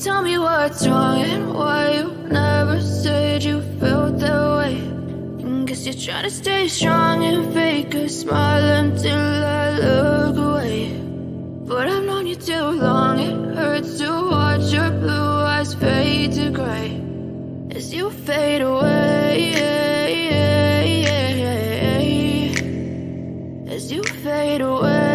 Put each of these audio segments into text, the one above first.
Tell me what's wrong and why you never said you felt that way. Guess you're trying to stay strong and fake a smile until I look away. But I've known you too long, it hurts to watch your blue eyes fade to gray as you fade away, as you fade away.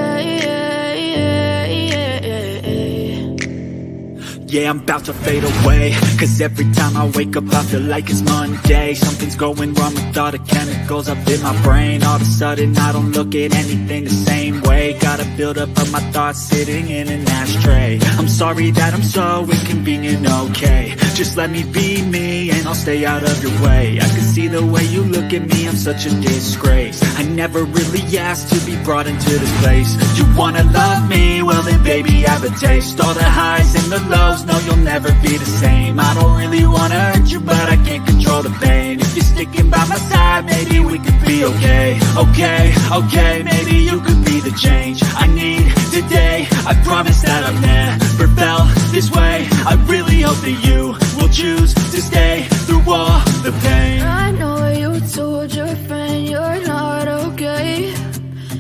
Yeah, I'm about to fade away, cause every time I wake up I feel like it's Monday. Something's going wrong with all the chemicals up in my brain. All of a sudden I don't look at anything the same way. Got a buildup of my thoughts sitting in an ashtray. I'm sorry that I'm so inconvenient, okay. Just let me be me and I'll stay out of your way. I can see the way you look at me, I'm such a disgrace. I never really asked to be brought into this place. You wanna love me? Well then baby I have a taste. All the highs and the lows, no you'll never be the same. I don't really wanna hurt you but I can't control the pain. If you're sticking by my side, maybe we could be okay. Okay, maybe you could be the change I need today. I promise that I've never felt this way. I really hope that you will choose to stay through all the pain. I know you told your friend you're not okay,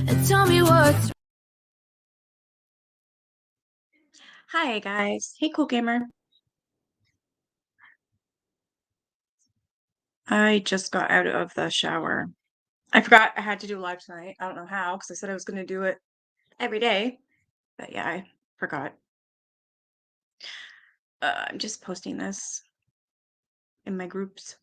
and tell me what's. Hi guys. Hey Cool Gamer. I just got out of the shower. I forgot I had to do live tonight. I don't know how, because I said I was going to do it every day. But yeah, I forgot. I'm just posting this in my groups.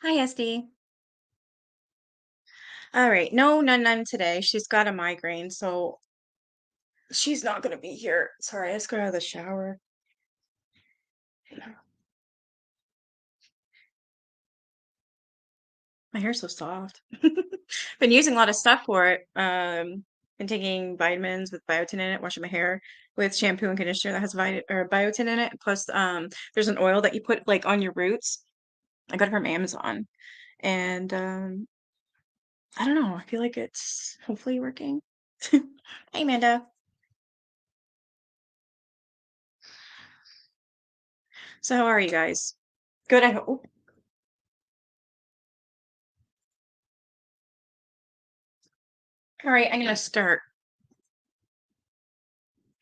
Hi, SD. All right. No, none today. She's got a migraine, so she's not going to be here. Sorry, I just got out of the shower. My hair's so soft. Been using a lot of stuff for it. Been taking vitamins with biotin in it, washing my hair with shampoo and conditioner that has biotin in it. Plus, there's an oil that you put like on your roots. I got it from Amazon, and I don't know. I feel like it's hopefully working. Hey, Amanda. So how are you guys? Good, I hope. All right, I'm gonna start.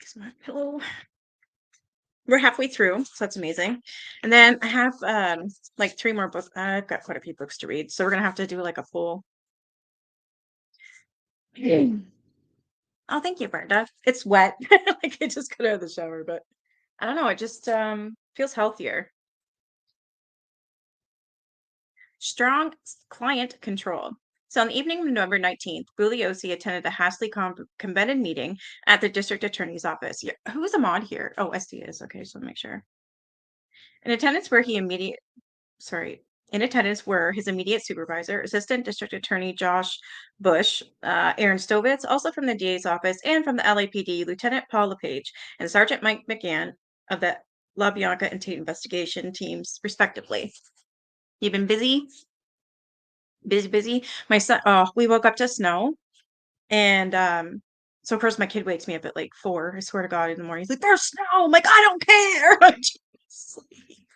Here's my pillow. We're halfway through, so that's amazing. And then I have like 3 more books. I've got quite a few books to read, so we're gonna have to do like a full. Oh, thank you, Brenda. It's wet. Like I just got out of the shower, but I don't know. It just feels healthier. Strong client control. So on the evening of November 19th, Bugliosi attended a hastily convened meeting at the district attorney's office. Yeah, who is a mod here? Oh, SD is. Okay, just want to make sure. In attendance were in attendance were his immediate supervisor, Assistant District Attorney Josh Bush, Aaron Stovitz, also from the DA's office, and from the LAPD, Lieutenant Paul LePage and Sergeant Mike McGann of the La Bianca and Tate investigation teams, respectively. You've been busy? Busy. My son, oh, we woke up to snow. And so first my kid wakes me up at like 4. I swear to God, in the morning. He's like, "There's snow." I'm like, "I don't care." I'm just asleep.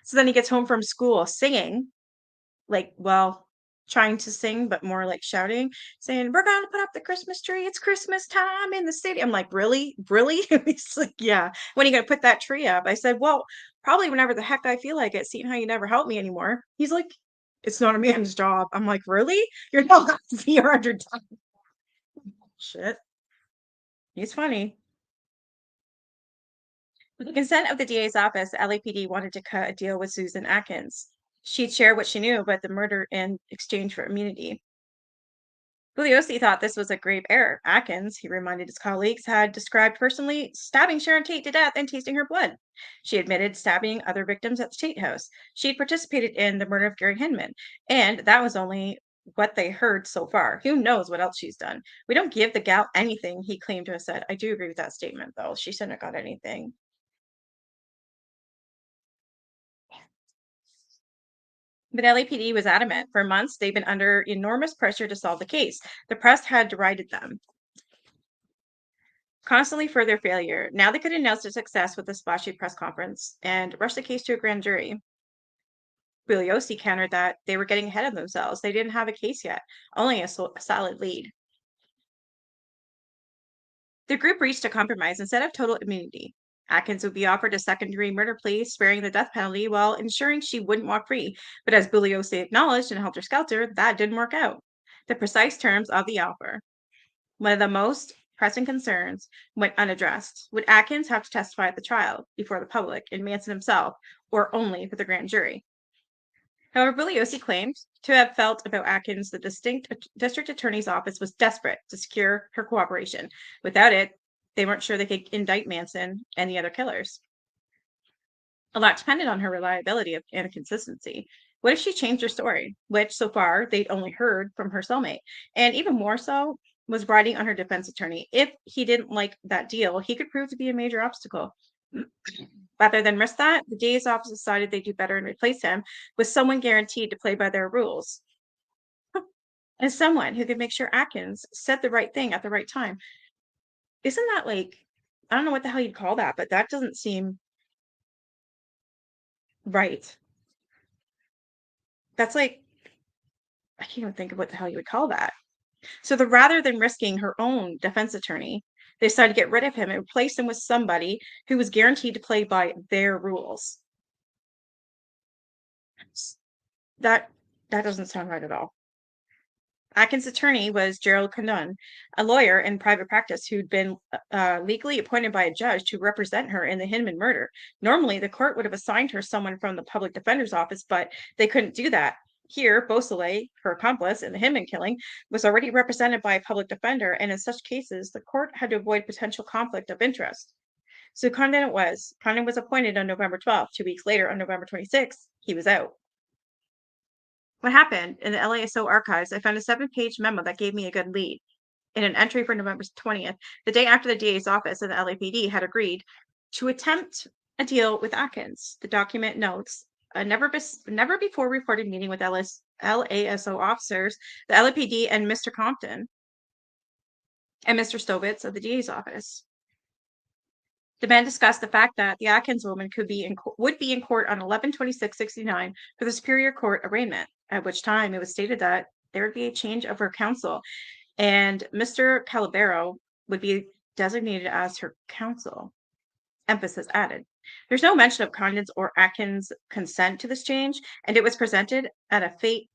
So then he gets home from school singing, like, well, trying to sing, but more like shouting, saying, "We're gonna put up the Christmas tree. It's Christmas time in the city." I'm like, "Really? Really?" He's like, "Yeah. When are you gonna put that tree up?" I said, "Well, probably whenever the heck I feel like it, seeing how you never help me anymore." He's like, "It's not a man's job." I'm like, "Really? You're not you're under time." Shit. He's funny. With the consent of the DA's office, the LAPD wanted to cut a deal with Susan Atkins. She'd share what she knew about the murder in exchange for immunity. Bugliosi thought this was a grave error. Atkins, he reminded his colleagues, had described personally stabbing Sharon Tate to death and tasting her blood. She admitted stabbing other victims at the Tate house. She had participated in the murder of Gary Hinman, and that was only what they heard so far. Who knows what else she's done? We don't give the gal anything, he claimed to have said. I do agree with that statement, though. She shouldn't have got anything. But LAPD was adamant. For months, they've been under enormous pressure to solve the case. The press had derided them constantly for their failure. Now they could announce their success with a splashy press conference and rush the case to a grand jury. Bugliosi countered that they were getting ahead of themselves. They didn't have a case yet, only a solid lead. The group reached a compromise instead of total immunity. Atkins would be offered a second-degree murder plea, sparing the death penalty while ensuring she wouldn't walk free. But as Bugliosi acknowledged in Helter Skelter, that didn't work out. The precise terms of the offer, one of the most pressing concerns, went unaddressed. Would Atkins have to testify at the trial before the public and Manson himself, or only for the grand jury? However, Bugliosi claimed to have felt about Atkins the district attorney's office was desperate to secure her cooperation. Without it, they weren't sure they could indict Manson and the other killers. A lot depended on her reliability and consistency. What if she changed her story, which so far they'd only heard from her cellmate, and even more so, was riding on her defense attorney. If he didn't like that deal, he could prove to be a major obstacle. Rather than risk that, the DA's office decided they'd do better and replace him with someone guaranteed to play by their rules. And someone who could make sure Atkins said the right thing at the right time. Isn't that like, I don't know what the hell you'd call that, but that doesn't seem right. That's like, I can't even think of what the hell you would call that. So rather than risking her own defense attorney, they decided to get rid of him and replace him with somebody who was guaranteed to play by their rules. That doesn't sound right at all. Atkins' attorney was Gerald Condon, a lawyer in private practice who'd been legally appointed by a judge to represent her in the Hinman murder. Normally, the court would have assigned her someone from the public defender's office, but they couldn't do that. Here, Beausoleil, her accomplice in the Hinman killing, was already represented by a public defender, and in such cases, the court had to avoid potential conflict of interest. So Condon it was. Condon was appointed on November 12th. 2 weeks later, on November 26th, he was out. What happened? In the LASO archives, I found a 7-page memo that gave me a good lead. In an entry for November 20th, the day after the DA's office and the LAPD had agreed to attempt a deal with Atkins. The document notes a never before reported meeting with LASO officers, the LAPD, and Mr. Compton and Mr. Stovitz of the DA's office. The men discussed the fact that the Atkins woman would be in court on 11/26/69 for the Superior Court arraignment, at which time it was stated that there would be a change of her counsel, and Mr. Calabero would be designated as her counsel. Emphasis added. There's no mention of Condon's or Atkins' consent to this change, and it was presented at a fait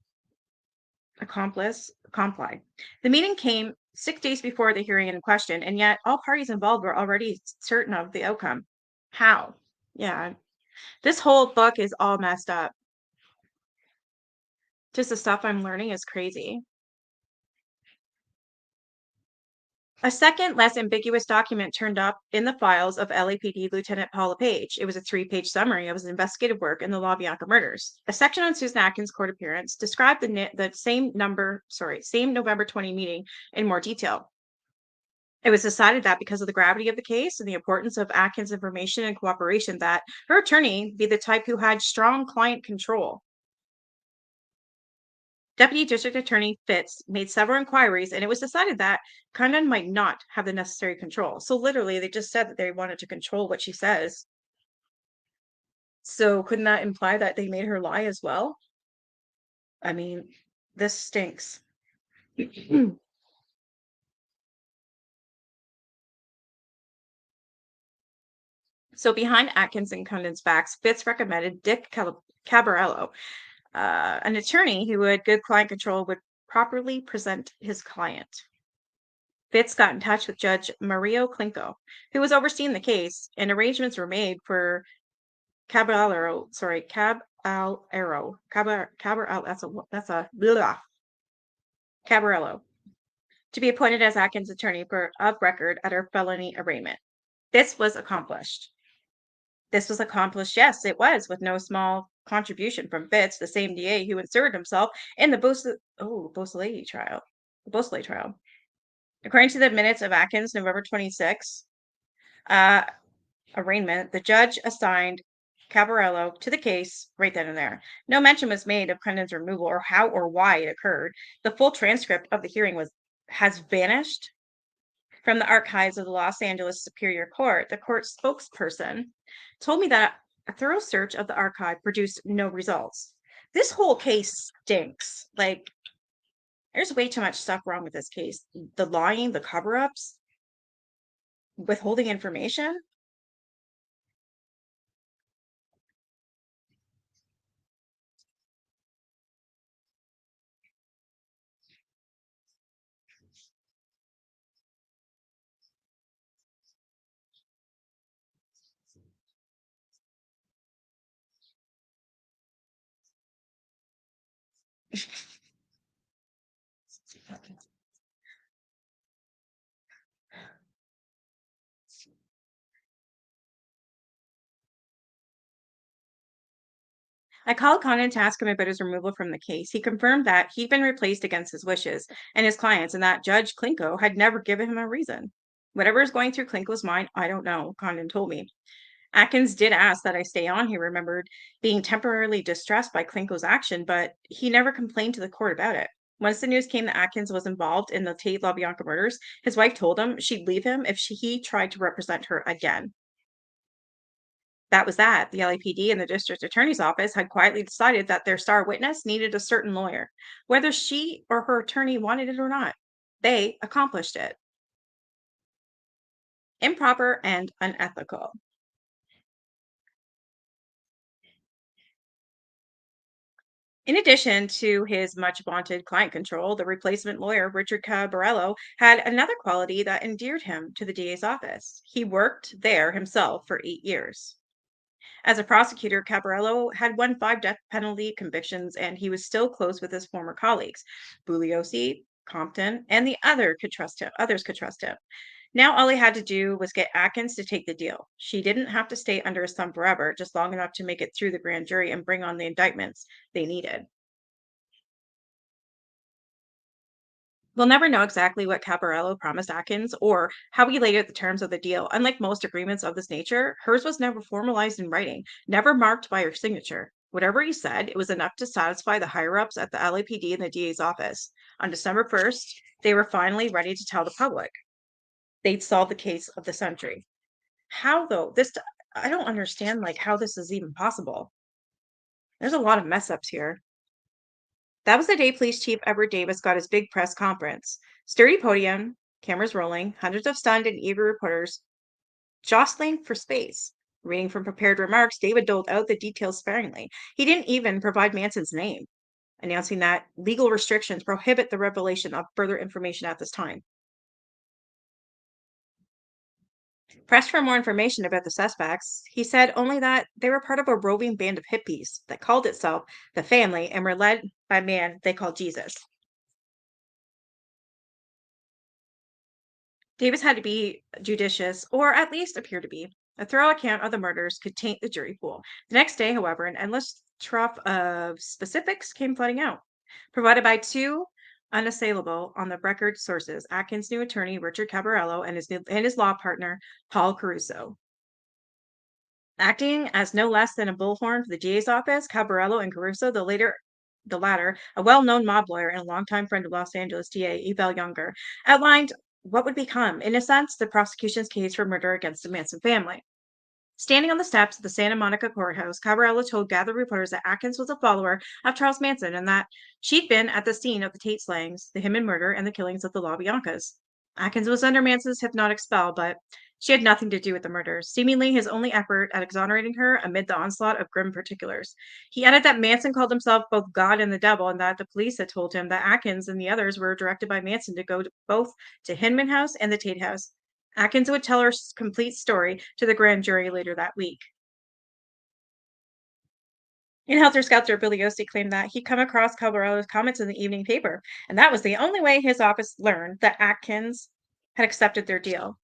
accompli. The meeting came 6 days before the hearing in question, and yet all parties involved were already certain of the outcome. How? Yeah, this whole book is all messed up. Just the stuff I'm learning is crazy. A second, less ambiguous document turned up in the files of LAPD Lieutenant Paula Page. It was a 3-page summary of his investigative work in the LaBianca murders. A section on Susan Atkins' court appearance described the same November 20 meeting in more detail. It was decided that because of the gravity of the case and the importance of Atkins' information and cooperation, that her attorney be the type who had strong client control. Deputy District Attorney Fitz made several inquiries, and it was decided that Condon might not have the necessary control. So literally, they just said that they wanted to control what she says. So couldn't that imply that they made her lie as well? I mean, this stinks. So behind Atkins and Condon's facts, Fitz recommended Dick Cabarello, an attorney who had good client control, would properly present his client. Fitz got in touch with Judge Mario Klinko, who was overseeing the case, and arrangements were made for Caballero, Cabarello to be appointed as Atkins' attorney of record at her felony arraignment. This was accomplished. This was accomplished, yes, it was, with no small contribution from Fitz, the same DA who inserted himself in the Beausoleil trial. The Beausoleil trial. According to the minutes of Atkins' November 26th uh, arraignment, the judge assigned Cabarello to the case right then and there. No mention was made of Condon's removal or how or why it occurred. The full transcript of the hearing has vanished from the archives of the Los Angeles Superior Court. The court spokesperson told me that a thorough search of the archive produced no results. This whole case stinks. Like, there's way too much stuff wrong with this case. The lying, the cover-ups, withholding information. I called Condon to ask him about his removal from the case. He confirmed that he'd been replaced against his wishes and his clients, and that Judge Klinko had never given him a reason. Whatever is going through Klinko's mind, I don't know, Condon told me. Atkins did ask that I stay on, he remembered, being temporarily distressed by Klinko's action, but he never complained to the court about it. Once the news came that Atkins was involved in the Tate LaBianca murders, his wife told him she'd leave him if he tried to represent her again. That was that. The LAPD and the district attorney's office had quietly decided that their star witness needed a certain lawyer, whether she or her attorney wanted it or not. They accomplished it. Improper and unethical. In addition to his much vaunted client control, the replacement lawyer, Richard Cabarello, had another quality that endeared him to the DA's office. He worked there himself for 8 years. As a prosecutor, Cabarello had won 5 death penalty convictions, and he was still close with his former colleagues. Bugliosi, Compton, and others could trust him. Now all he had to do was get Atkins to take the deal. She didn't have to stay under his thumb forever, just long enough to make it through the grand jury and bring on the indictments they needed. We'll never know exactly what Caparello promised Atkins or how he laid out the terms of the deal. Unlike most agreements of this nature, hers was never formalized in writing, never marked by her signature. Whatever he said, it was enough to satisfy the higher ups at the LAPD and the DA's office. On December 1st, they were finally ready to tell the public they'd solved the case of the century. How though? I don't understand like how this is even possible. There's a lot of mess ups here. That was the day Police Chief Edward Davis got his big press conference. Sturdy podium, cameras rolling, hundreds of stunned and eager reporters jostling for space. Reading from prepared remarks, David doled out the details sparingly. He didn't even provide Manson's name, announcing that legal restrictions prohibit the revelation of further information at this time. Pressed for more information about the suspects, he said only that they were part of a roving band of hippies that called itself the Family and were led by a man they called Jesus. Davis had to be judicious, or at least appear to be. A thorough account of the murders could taint the jury pool. The next day, however, an endless trough of specifics came flooding out, provided by two unassailable on the record sources: Atkins' new attorney, Richard Cabarello, and his law partner, Paul Caruso. Acting as no less than a bullhorn for the DA's office, Cabarello and Caruso, the latter, a well-known mob lawyer and a longtime friend of Los Angeles DA Evel Younger, outlined what would become, in a sense, the prosecution's case for murder against the Manson family. Standing on the steps of the Santa Monica courthouse, Cabarello told gathered reporters that Atkins was a follower of Charles Manson and that she'd been at the scene of the Tate slayings, the Hinman murder, and the killings of the LaBiancas. Atkins was under Manson's hypnotic spell, but she had nothing to do with the murders, seemingly his only effort at exonerating her amid the onslaught of grim particulars. He added that Manson called himself both God and the devil, and that the police had told him that Atkins and the others were directed by Manson to go both to Hinman House and the Tate House. Atkins would tell her complete story to the grand jury later that week. In Helter Skelter, Billy Yossi claimed that he'd come across Caballero's comments in the evening paper, and that was the only way his office learned that Atkins had accepted their deal.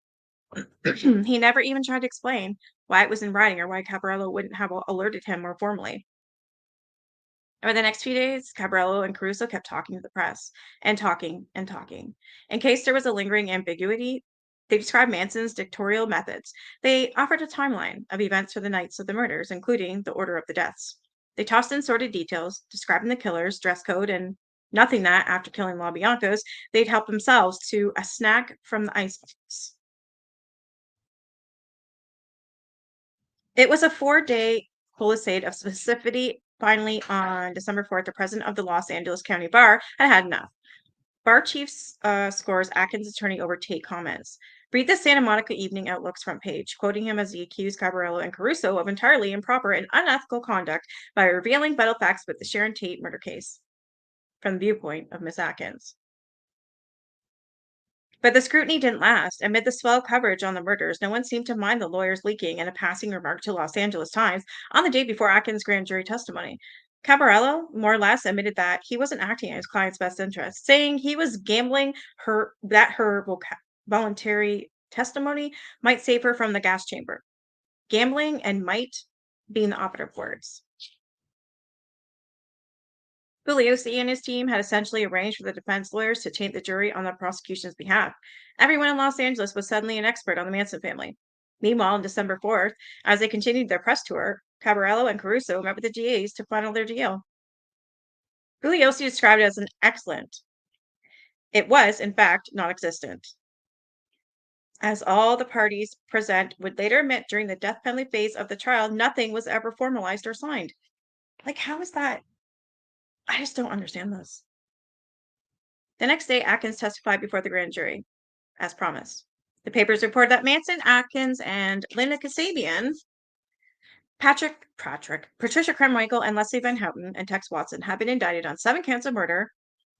He never even tried to explain why it was in writing or why Cabarello wouldn't have alerted him more formally. Over the next few days, Cabrello and Caruso kept talking to the press and talking and talking. In case there was a lingering ambiguity, they described Manson's dictatorial methods. They offered a timeline of events for the nights of the murders, including the order of the deaths. They tossed in sordid details, describing the killer's dress code and nothing that, after killing LaBiancos, they'd help themselves to a snack from the icebox. It was a 4-day crusade of specificity. Finally, on December 4th, the president of the Los Angeles County Bar had had enough. Bar chief scores Atkins' attorney over Tate comments. Read the Santa Monica Evening Outlook's front page, quoting him as he accused Cabarello and Caruso of entirely improper and unethical conduct by revealing vital facts about the Sharon Tate murder case from the viewpoint of Miss Atkins. But the scrutiny didn't last. Amid the swell coverage on the murders, no one seemed to mind the lawyers leaking in a passing remark to Los Angeles Times on the day before Atkins' grand jury testimony. Cabarello more or less admitted that he wasn't acting in his client's best interest, saying he was gambling her voluntary testimony might save her from the gas chamber. Gambling and might being the operative words. Bugliosi and his team had essentially arranged for the defense lawyers to taint the jury on the prosecution's behalf. Everyone in Los Angeles was suddenly an expert on the Manson family. Meanwhile, on December 4th, as they continued their press tour, Cabarello and Caruso met with the DAs to final their deal. Bugliosi described it as an excellent. It was, in fact, non-existent. As all the parties present would later admit during the death penalty phase of the trial, nothing was ever formalized or signed. Like, how is that? I just don't understand this. The next day, Atkins testified before the grand jury, as promised. The papers reported that Manson, Atkins, and Linda Kasabian, Patricia Carmichael, and Leslie Van Houten and Tex Watson had been indicted on 7 counts of murder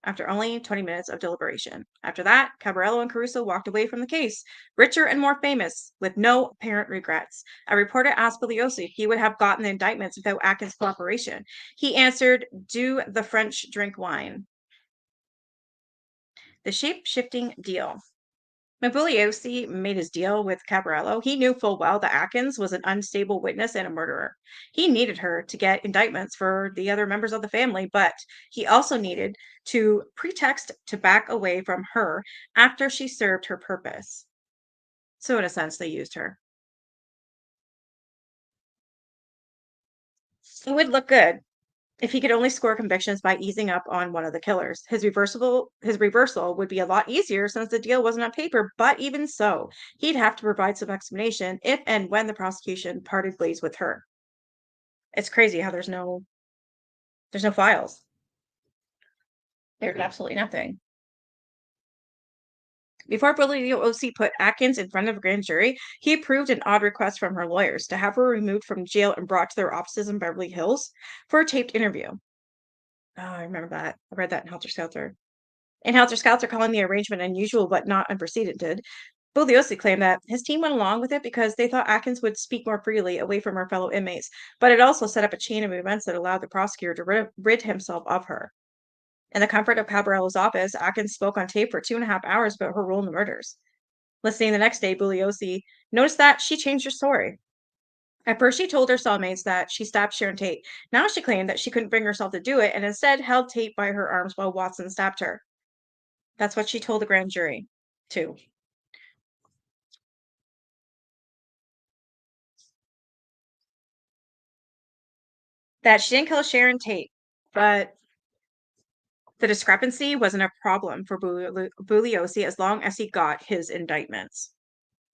after only 20 minutes of deliberation. After that, Cabarello and Caruso walked away from the case, richer and more famous, with no apparent regrets. A reporter asked Bugliosi if he would have gotten the indictments without Atkins' cooperation. He answered, "Do the French drink wine?" The shape-shifting deal. When Bugliosi made his deal with Cabarello, he knew full well that Atkins was an unstable witness and a murderer. He needed her to get indictments for the other members of the family, but he also needed to pretext to back away from her after she served her purpose. So, in a sense, they used her. It would look good if he could only score convictions by easing up on one of the killers. His reversal would be a lot easier since the deal wasn't on paper, but even so, he'd have to provide some explanation if and when the prosecution parted ways with her. It's crazy how there's no files. There's absolutely nothing. Before Bugliosi put Atkins in front of a grand jury, he approved an odd request from her lawyers to have her removed from jail and brought to their offices in Beverly Hills for a taped interview. Oh, I remember that. I read that in Helter Skelter. In Helter Skelter, calling the arrangement unusual but not unprecedented, Bugliosi claimed that his team went along with it because they thought Atkins would speak more freely away from her fellow inmates, but it also set up a chain of events that allowed the prosecutor to rid himself of her. In the comfort of Cabarello's office, Atkins spoke on tape for 2.5 hours about her role in the murders. Listening the next day, Bugliosi noticed that she changed her story. At first, she told her cellmates that she stabbed Sharon Tate. Now she claimed that she couldn't bring herself to do it and instead held Tate by her arms while Watson stabbed her. That's what she told the grand jury, too. That she didn't kill Sharon Tate, but the discrepancy wasn't a problem for Bugliosi as long as he got his indictments.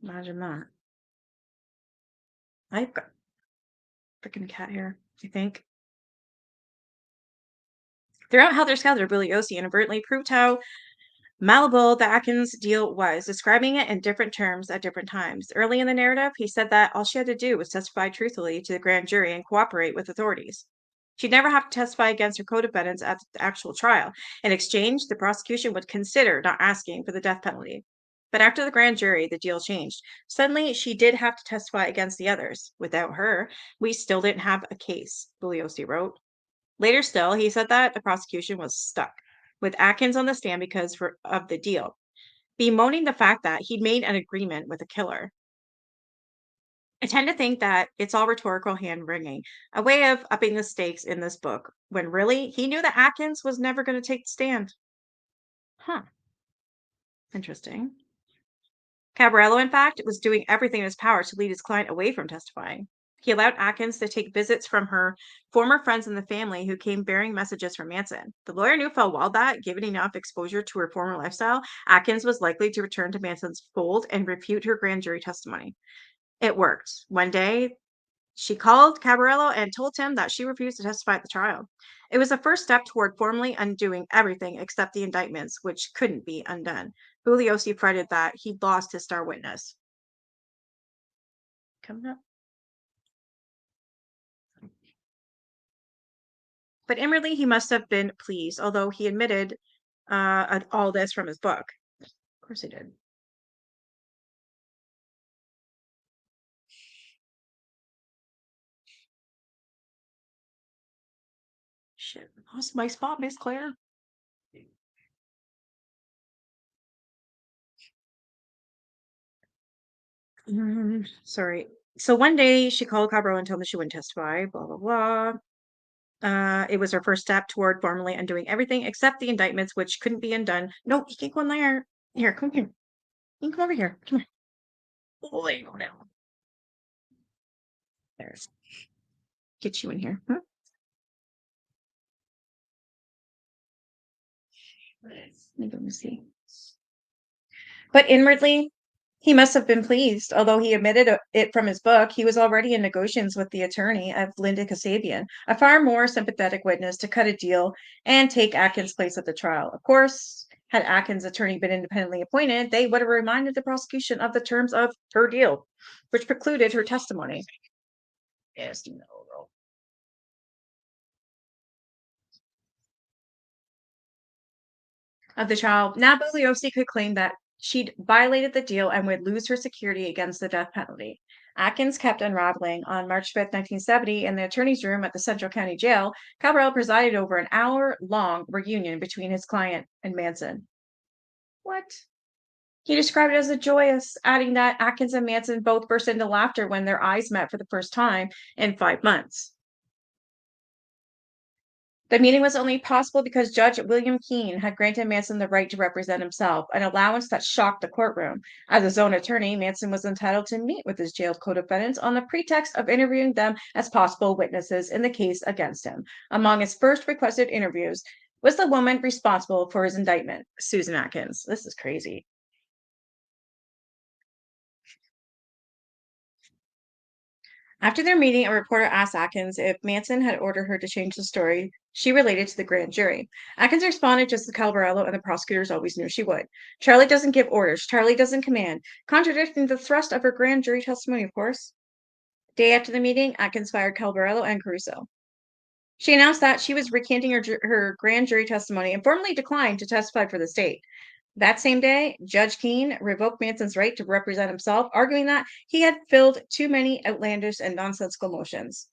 Imagine that. I've got freaking cat hair, I think. Throughout Helter Skelter, Bugliosi inadvertently proved how malleable the Atkins deal was, describing it in different terms at different times. Early in the narrative, he said that all she had to do was testify truthfully to the grand jury and cooperate with authorities. She'd never have to testify against her co-defendants at the actual trial. In exchange, the prosecution would consider not asking for the death penalty. But after the grand jury, the deal changed. Suddenly, she did have to testify against the others. Without her, we still didn't have a case, Bugliosi wrote. Later still, he said that the prosecution was stuck with Atkins on the stand because of the deal, bemoaning the fact that he'd made an agreement with a killer. I tend to think that it's all rhetorical hand wringing, a way of upping the stakes in this book, when really he knew that Atkins was never going to take the stand. Huh, interesting. Cabarello, in fact, was doing everything in his power to lead his client away from testifying. He allowed Atkins to take visits from her former friends in the family who came bearing messages from Manson. The lawyer knew full well that, given enough exposure to her former lifestyle, Atkins was likely to return to Manson's fold and refute her grand jury testimony. It worked. One day, she called Cabarello and told him that she refused to testify at the trial. It was the first step toward formally undoing everything except the indictments, which couldn't be undone. Bugliosi fretted that he'd lost his star witness. Coming up. But inwardly, he must have been pleased, although he admitted all this from his book. Of course he did. Shit, lost my spot, Miss Claire. Sorry. So one day she called Cabarello and told him she wouldn't testify, blah, blah, blah. It was her first step toward formally undoing everything except the indictments, which couldn't be undone. No, you can't go in there. Here, come here. You can come over here. Come here. Oh, there you go now. There's get you in here. Huh? Let me see. But inwardly, he must have been pleased. Although he admitted it from his book, he was already in negotiations with the attorney of Linda Kasabian, a far more sympathetic witness, to cut a deal and take Atkins' place at the trial. Of course, had Atkins' attorney been independently appointed, they would have reminded the prosecution of the terms of her deal, which precluded her testimony. Yes, no, of the trial. Now Bugliosi could claim that she'd violated the deal and would lose her security against the death penalty. Atkins kept unraveling. On March 5th, 1970, in the attorney's room at the Central County Jail, Cabral presided over an hour-long reunion between his client and Manson. What? He described it as a joyous, adding that Atkins and Manson both burst into laughter when their eyes met for the first time in 5 months. The meeting was only possible because Judge William Keene had granted Manson the right to represent himself, an allowance that shocked the courtroom. As his own attorney, Manson was entitled to meet with his jailed co-defendants on the pretext of interviewing them as possible witnesses in the case against him. Among his first requested interviews was the woman responsible for his indictment, Susan Atkins. This is crazy. After their meeting, a reporter asked Atkins if Manson had ordered her to change the story she related to the grand jury. Atkins responded just as Calvarello and the prosecutors always knew she would. Charlie doesn't give orders. Charlie doesn't command, contradicting the thrust of her grand jury testimony, of course. Day after the meeting, Atkins fired Calvarello and Caruso. She announced that she was recanting her grand jury testimony and formally declined to testify for the state. That same day, Judge Keene revoked Manson's right to represent himself, arguing that he had filled too many outlandish and nonsensical motions.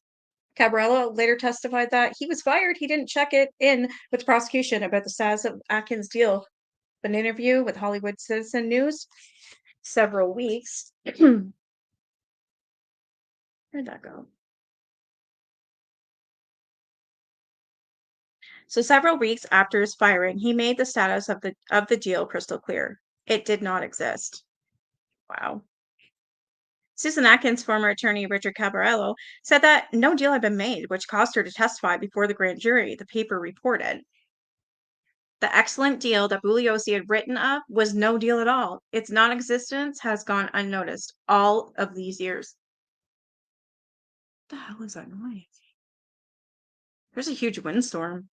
Cabarello later testified that he was fired. He didn't check it in with the prosecution about the status of Atkins' deal. An interview with Hollywood Citizen News several weeks. Where'd that go? So several weeks after his firing, he made the status of the deal crystal clear. It did not exist. Wow. Susan Atkins' former attorney, Richard Cabarello, said that no deal had been made, which caused her to testify before the grand jury, the paper reported. The excellent deal that Bugliosi had written up was no deal at all. Its non-existence has gone unnoticed all of these years. What the hell is that noise? There's a huge windstorm.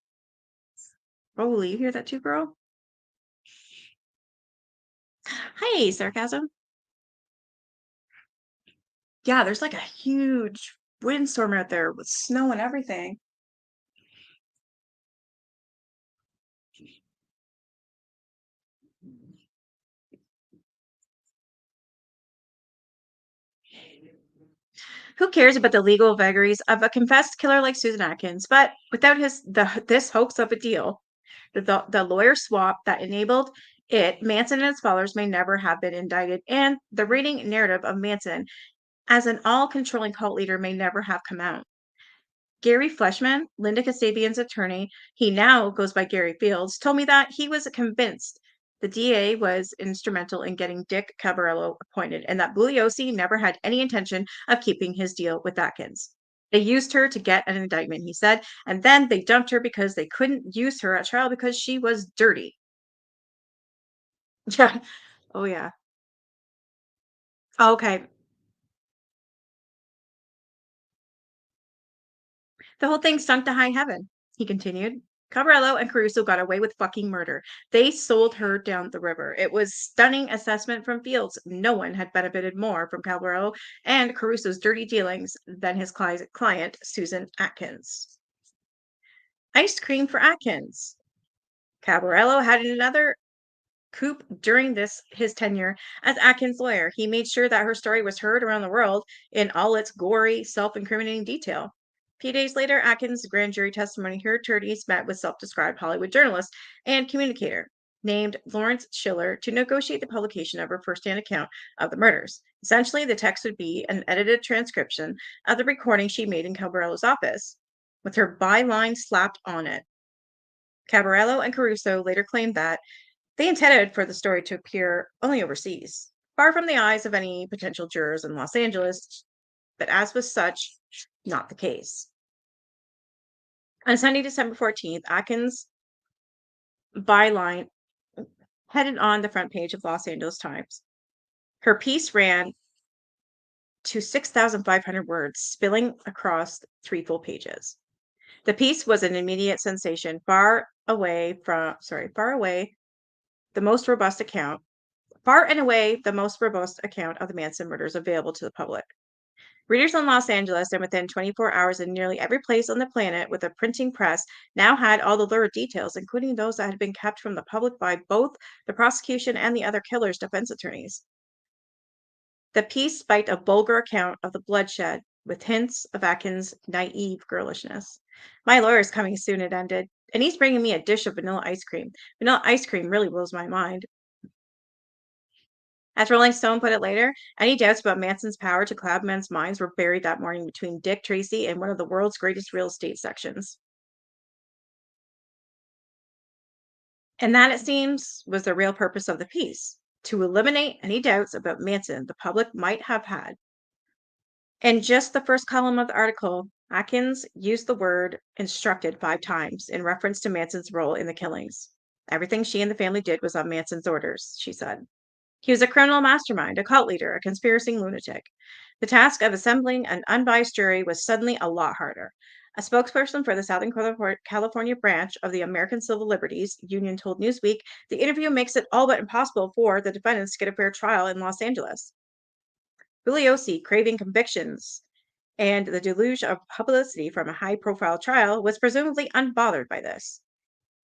Oh, you hear that too, girl? Hey, sarcasm. Yeah, there's like a huge windstorm out there with snow and everything. Who cares about the legal vagaries of a confessed killer like Susan Atkins? But without this hoax of a deal, the lawyer swap that enabled it, Manson and his followers may never have been indicted, and the reading narrative of Manson as an all-controlling cult leader may never have come out. Gary Fleshman, Linda Kasabian's attorney, he now goes by Gary Fields, told me that he was convinced the DA was instrumental in getting Dick Cabarello appointed and that Bugliosi never had any intention of keeping his deal with Atkins. They used her to get an indictment, he said, and then they dumped her because they couldn't use her at trial because she was dirty. Yeah. Oh, yeah. Okay. The whole thing stunk to high heaven, he continued. Cabarello and Caruso got away with fucking murder. They sold her down the river. It was stunning assessment from Fields. No one had benefited more from Cabarello and Caruso's dirty dealings than his client, Susan Atkins. Ice cream for Atkins. Cabarello had another coup during his tenure as Atkins' lawyer. He made sure that her story was heard around the world in all its gory, self-incriminating detail. A few days later, Atkins' grand jury testimony, her attorneys met with self-described Hollywood journalist and communicator named Lawrence Schiller to negotiate the publication of her firsthand account of the murders. Essentially, the text would be an edited transcription of the recording she made in Cabarello's office, with her byline slapped on it. Cabarello and Caruso later claimed that they intended for the story to appear only overseas, far from the eyes of any potential jurors in Los Angeles, but as was such, not the case. On Sunday, December 14th, Atkins' byline headed on the front page of Los Angeles Times. Her piece ran to 6,500 words, spilling across 3 full pages. The piece was an immediate sensation, far away, the most robust account, far and away the most robust account of the Manson murders available to the public. Readers in Los Angeles and within 24 hours in nearly every place on the planet with a printing press now had all the lurid details, including those that had been kept from the public by both the prosecution and the other killer's defense attorneys. The piece spiked a vulgar account of the bloodshed with hints of Atkins' naive girlishness. My lawyer's coming soon, it ended, and he's bringing me a dish of vanilla ice cream. Vanilla ice cream really blows my mind. As Rolling Stone put it later, any doubts about Manson's power to cloud men's minds were buried that morning between Dick Tracy and one of the world's greatest real estate sections. And that, it seems, was the real purpose of the piece, to eliminate any doubts about Manson the public might have had. In just the first column of the article, Atkins used the word instructed 5 times in reference to Manson's role in the killings. Everything she and the family did was on Manson's orders, she said. He was a criminal mastermind, a cult leader, a conspiracy lunatic. The task of assembling an unbiased jury was suddenly a lot harder. A spokesperson for the Southern California branch of the American Civil Liberties Union told Newsweek the interview makes it all but impossible for the defendants to get a fair trial in Los Angeles. Bugliosi, craving convictions and the deluge of publicity from a high-profile trial, was presumably unbothered by this.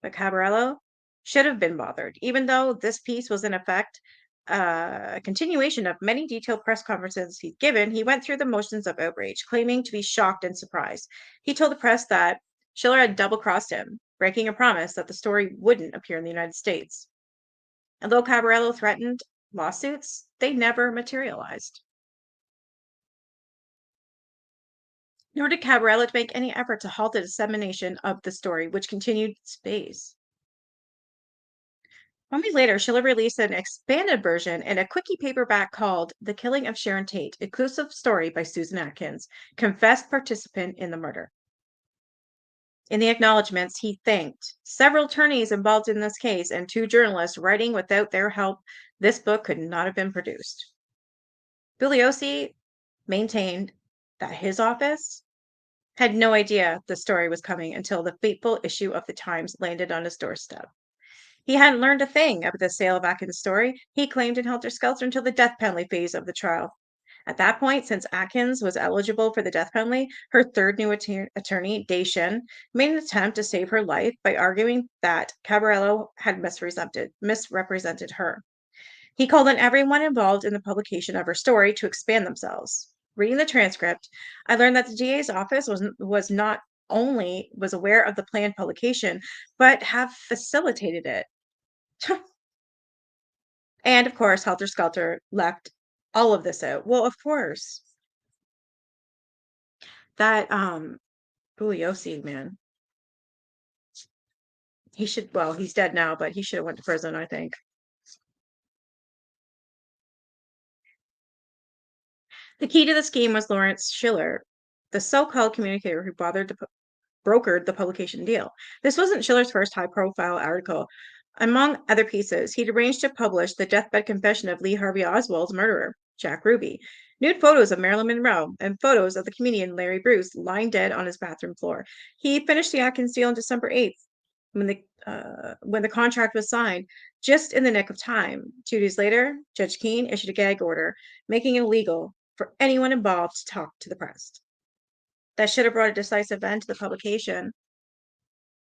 But Cabarello should have been bothered, even though this piece was in effect a continuation of many detailed press conferences he'd given. He went through the motions of outrage, claiming to be shocked and surprised. He told the press that Schiller had double-crossed him, breaking a promise that the story wouldn't appear in the United States. Although Cabarello threatened lawsuits, they never materialized. Nor did Cabarello make any effort to halt the dissemination of the story, which continued space. 1 week later, Schiller released an expanded version in a quickie paperback called The Killing of Sharon Tate, Exclusive Story by Susan Atkins, confessed participant in the murder. In the acknowledgments, he thanked several attorneys involved in this case and 2 journalists writing without their help, this book could not have been produced. Bugliosi maintained that his office had no idea the story was coming until the fateful issue of the Times landed on his doorstep. He hadn't learned a thing about the sale of Atkins' story. He claimed in helter-skelter until the death penalty phase of the trial. At that point, since Atkins was eligible for the death penalty, her third new attorney, Dae Shin, made an attempt to save her life by arguing that Cabarello had misrepresented her. He called on everyone involved in the publication of her story to expand themselves. Reading the transcript, I learned that the DA's office was not only was aware of the planned publication, but have facilitated it. And of course, Helter Skelter left all of this out. Well, of course, that Bugliosi man, he should. Well, he's dead now, but he should have went to prison, I think. The key to the scheme was Lawrence Schiller, the so-called communicator who brokered the publication deal. This wasn't Schiller's first high-profile article. Among other pieces, he'd arranged to publish the deathbed confession of Lee Harvey Oswald's murderer, Jack Ruby, nude photos of Marilyn Monroe, and photos of the comedian Larry Bruce lying dead on his bathroom floor. He finished the Atkins deal on December 8th, when the contract was signed, just in the nick of time. 2 days later, Judge Keene issued a gag order, making it illegal for anyone involved to talk to the press. That should have brought a decisive end to the publication.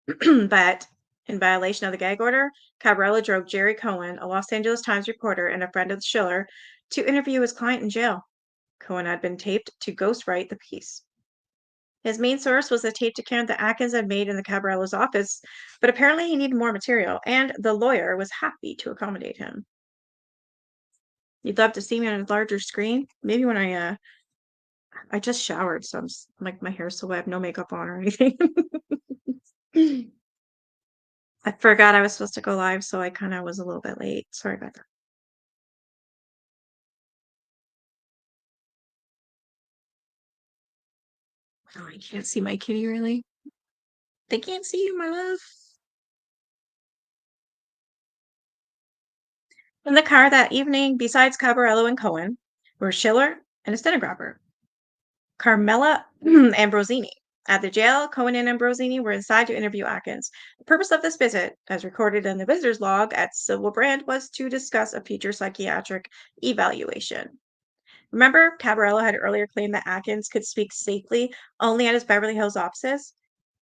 But in violation of the gag order, Cabrera drove Jerry Cohen, a Los Angeles Times reporter and a friend of Schiller, to interview his client in jail. Cohen had been taped to ghostwrite the piece. His main source was a taped account that Atkins had made in the Cabrera's office, but apparently he needed more material, and the lawyer was happy to accommodate him. You'd love to see me on a larger screen? Maybe when I just showered, so I'm like my hair's so wet, I have no makeup on or anything. I forgot I was supposed to go live, so I kind of was a little bit late. Sorry about that. Oh, I can't see my kitty really. They can't see you, my love. In the car that evening, besides Cabarello and Cohen, were Schiller and a stenographer, Carmela Ambrosini. At the jail, Cohen and Ambrosini were inside to interview Atkins. The purpose of this visit, as recorded in the visitor's log at Civil Brand, was to discuss a future psychiatric evaluation. Remember, Cabarello had earlier claimed that Atkins could speak safely only at his Beverly Hills offices?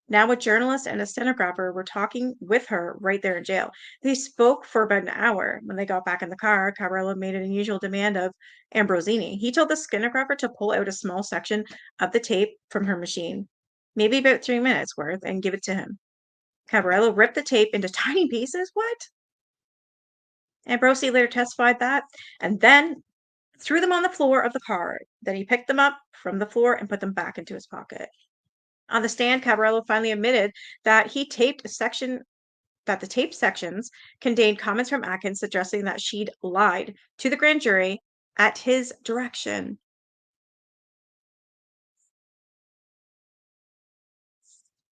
Now a journalist and a stenographer were talking with her right there in jail. They spoke for about an hour. When they got back in the car, Cabarello made an unusual demand of Ambrosini. He told the stenographer to pull out a small section of the tape from her machine, maybe about 3 minutes worth, and give it to him. Cabarello ripped the tape into tiny pieces. What? Ambrosi later testified that, and then threw them on the floor of the car. Then he picked them up from the floor and put them back into his pocket. On the stand, Cabarello finally admitted that he taped a section that the taped sections contained comments from Atkins suggesting that she'd lied to the grand jury at his direction.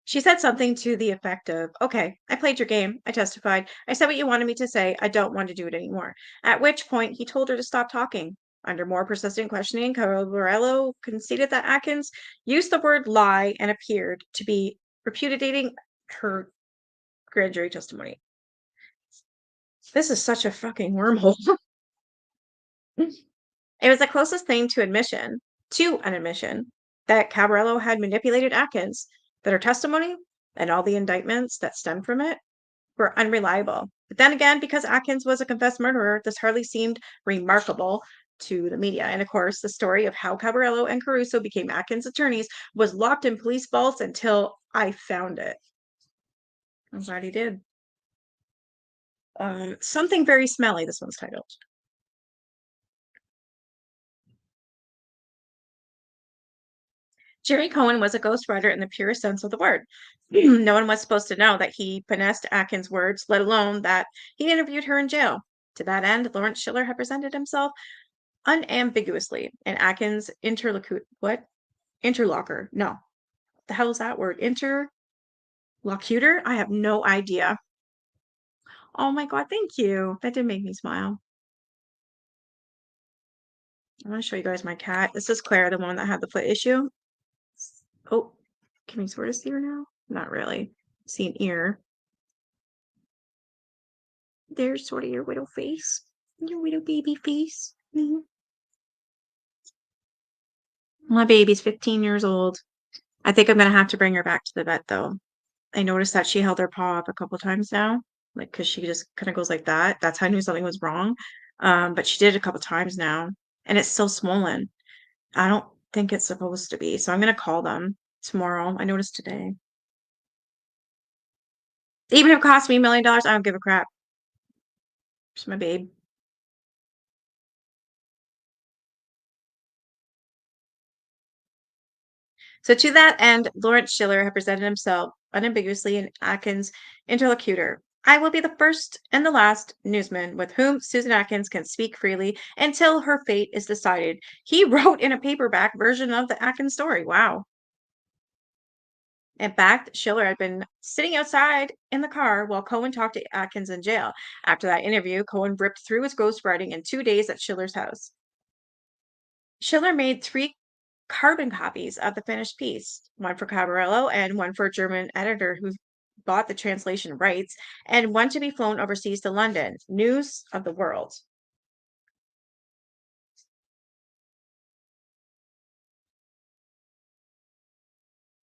She said something to the effect of, "Okay, I played your game. I testified. I said what you wanted me to say. I don't want to do it anymore." At which point he told her to stop talking. Under more persistent questioning, Cabarello conceded that Atkins used the word lie and appeared to be repudiating her grand jury testimony. This is such a fucking wormhole. It was the closest thing to an admission, that Cabarello had manipulated Atkins, that her testimony and all the indictments that stemmed from it were unreliable. But then again, because Atkins was a confessed murderer, this hardly seemed remarkable to the media. And of course, the story of how Cabarello and Caruso became Atkins' attorneys was locked in police vaults until I found it. I'm glad he did. Something very smelly, this one's titled. Jerry Cohen was a ghostwriter in the purest sense of the word. No one was supposed to know that he finessed Atkins' words, let alone that he interviewed her in jail. To that end, Lawrence Schiller had presented himself unambiguously an Atkins interlocker. No. The hell is that word? Interlocutor? I have no idea. Oh my god, thank you. That did make me smile. I'm gonna show you guys my cat. This is Claire, the one that had the foot issue. Oh, can we sort of see her now? Not really. See an ear. There's sort of your little face. Your little baby face. My baby's 15 years old. I think I'm gonna have to bring her back to the vet though. I noticed that she held her paw up a couple times now, like because she just kind of goes like that. That's how I knew something was wrong. But she did it a couple times now, and it's still swollen. I don't think it's supposed to be. So I'm gonna call them tomorrow. I noticed today. Even if it costs me $1 million, I don't give a crap. It's my babe. So to that end, Lawrence Schiller had presented himself unambiguously an Atkins interlocutor. I will be the first and the last newsman with whom Susan Atkins can speak freely until her fate is decided. He wrote in a paperback version of the Atkins story. Wow. In fact, Schiller had been sitting outside in the car while Cohen talked to Atkins in jail. After that interview, Cohen ripped through his ghostwriting in 2 days at Schiller's house. Schiller made three carbon copies of the finished piece, one for Cabarello and one for a German editor who bought the translation rights, and one to be flown overseas to London. News of the world.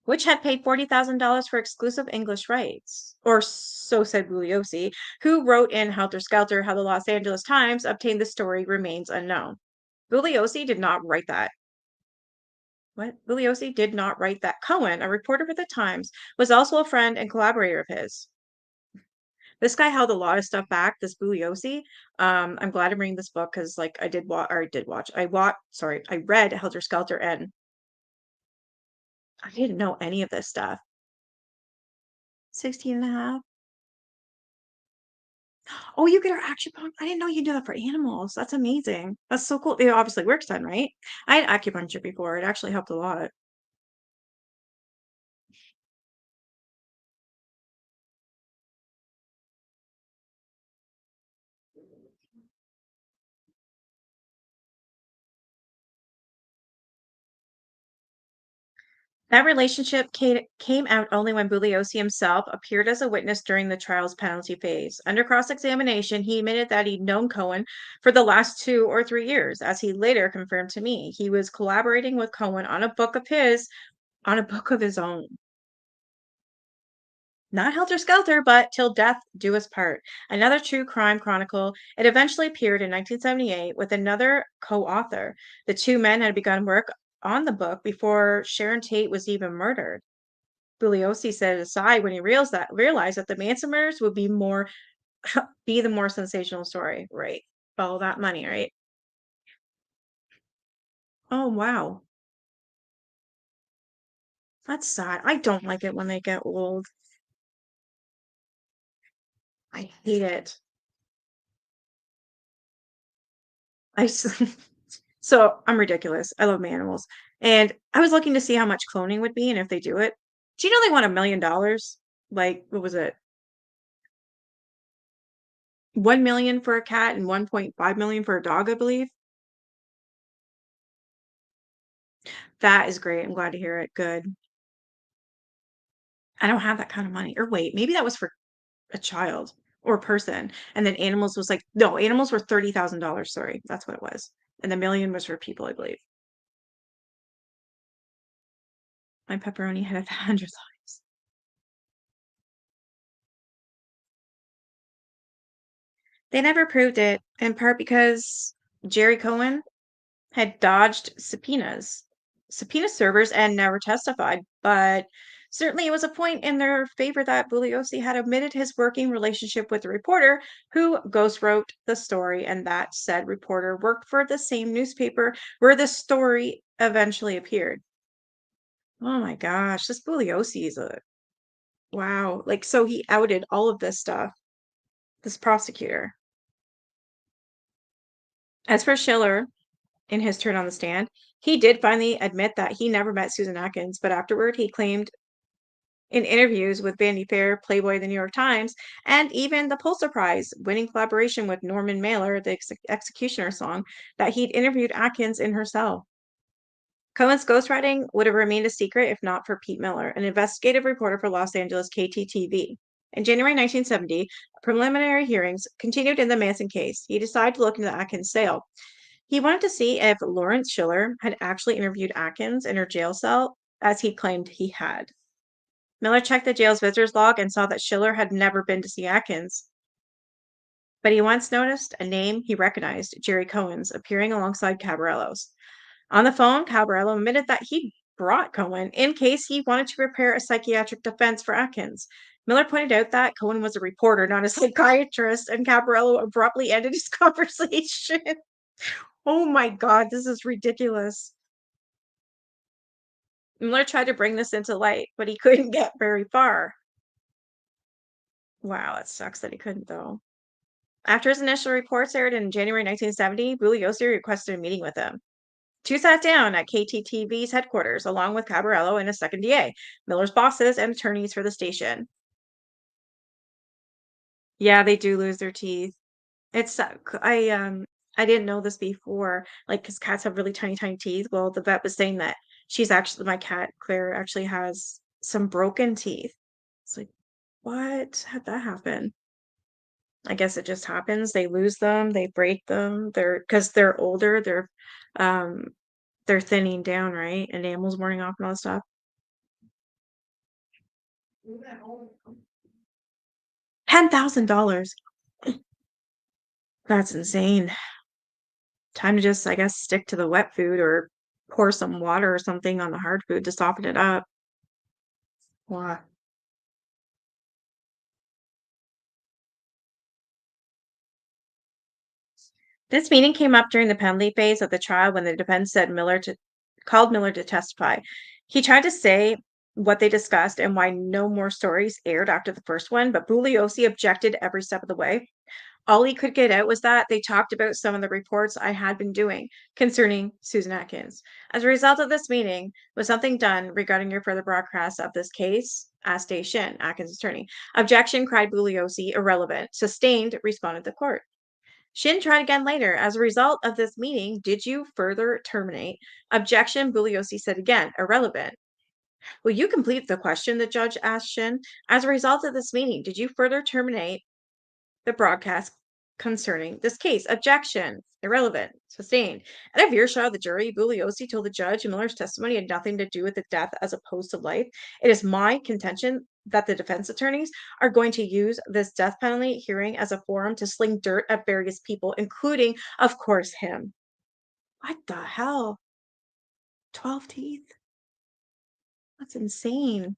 Which had paid $40,000 for exclusive English rights. Or so said Bugliosi, who wrote in Helter Skelter how the Los Angeles Times obtained the story remains unknown. Bugliosi did not write that. What? Bugliosi did not write that. Cohen, a reporter for the Times, was also a friend and collaborator of his. This guy held a lot of stuff back, this Bugliosi. I'm glad I'm reading this book because like I read Helter Skelter and I didn't know any of this stuff. 16 and a half. Oh, you get our acupuncture. I didn't know you do that for animals. That's amazing. That's so cool. It obviously works then, right? I had acupuncture before. It actually helped a lot. That relationship came out only when Bugliosi himself appeared as a witness during the trial's penalty phase. Under cross-examination, he admitted that he'd known Cohen for the last 2 or 3 years. As he later confirmed to me, he was collaborating with Cohen on a book of his own. Not Helter Skelter, but Till Death Do Us Part, another true crime chronicle. It eventually appeared in 1978 with another co-author. The two men had begun work on the book before Sharon Tate was even murdered. Bugliosi set it aside when he realized that the Manson murders would be the more sensational story. Right. Follow that money, right? Oh wow. That's sad. I don't like it when they get old. I hate it. I s- so I'm ridiculous. I love my animals. And I was looking to see how much cloning would be and if they do it. Do you know they want $1 million? Like, what was it? 1 million for a cat and 1.5 million for a dog, I believe. That is great. I'm glad to hear it. Good. I don't have that kind of money. Or wait, maybe that was for a child or a person. And then animals was like, no, animals were $30,000. Sorry, that's what it was. And the million was for people, I believe. My pepperoni had 100 lives. They never proved it, in part because Jerry Cohen had dodged subpoena servers, and never testified. But certainly it was a point in their favor that Bugliosi had admitted his working relationship with the reporter who ghost wrote the story, and that said reporter worked for the same newspaper where the story eventually appeared. Oh my gosh, this Bugliosi is a wow. Like, so he outed all of this stuff, this prosecutor. As for Schiller, in his turn on the stand, he did finally admit that he never met Susan Atkins, but afterward he claimed in interviews with Vanity Fair, Playboy, the New York Times, and even the Pulitzer Prize winning collaboration with Norman Mailer, the Executioner song, that he'd interviewed Atkins in her cell. Cohen's ghostwriting would have remained a secret if not for Pete Miller, an investigative reporter for Los Angeles KTTV. In January 1970, preliminary hearings continued in the Manson case. He decided to look into Atkins' sale. He wanted to see if Lawrence Schiller had actually interviewed Atkins in her jail cell, as he claimed he had. Miller checked the jail's visitors log and saw that Schiller had never been to see Atkins. But he once noticed a name he recognized, Jerry Cohen's, appearing alongside Cabarello's. On the phone, Calbarello admitted that he brought Cohen in case he wanted to prepare a psychiatric defense for Atkins. Miller pointed out that Cohen was a reporter, not a psychiatrist, and Cabarello abruptly ended his conversation. Oh my God, this is ridiculous. Miller tried to bring this into light, but he couldn't get very far. Wow, it sucks that he couldn't, though. After his initial reports aired in January 1970, Bugliosi requested a meeting with him. Two sat down at KTTV's headquarters, along with Cabarello and a second DA, Miller's bosses and attorneys for the station. Yeah, they do lose their teeth. It's I didn't know this before, like, because cats have really tiny, tiny teeth. Well, the vet was saying that my cat, Claire, actually has some broken teeth. It's like, what? How'd that happen? I guess it just happens. They lose them, they break them. Because they're older, um, they're thinning down, right? Enamel's wearing off and all that stuff. $10,000. That's insane. Time to just, I guess, stick to the wet food or pour some water or something on the hard food to soften it up. Wow. This meeting came up during the penalty phase of the trial when the defense called Miller to testify. He tried to say what they discussed and why no more stories aired after the first one, but Bugliosi objected every step of the way. All he could get out was that they talked about some of the reports I had been doing concerning Susan Atkins. As a result of this meeting, was something done regarding your further broadcast of this case? Asked A. Shin, Atkins' attorney. Objection, cried Bugliosi, irrelevant. Sustained, responded the court. Shin tried again later. As a result of this meeting, did you further terminate? Objection, Bugliosi said again, irrelevant. Will you complete the question? The judge asked Shin. As a result of this meeting, did you further terminate the broadcast concerning this case? Objection. Irrelevant. Sustained. At a earshot of the jury, Bugliosi told the judge Miller's testimony had nothing to do with the death as opposed to life. It is my contention that the defense attorneys are going to use this death penalty hearing as a forum to sling dirt at various people, including, of course, him. What the hell? 12 teeth? That's insane.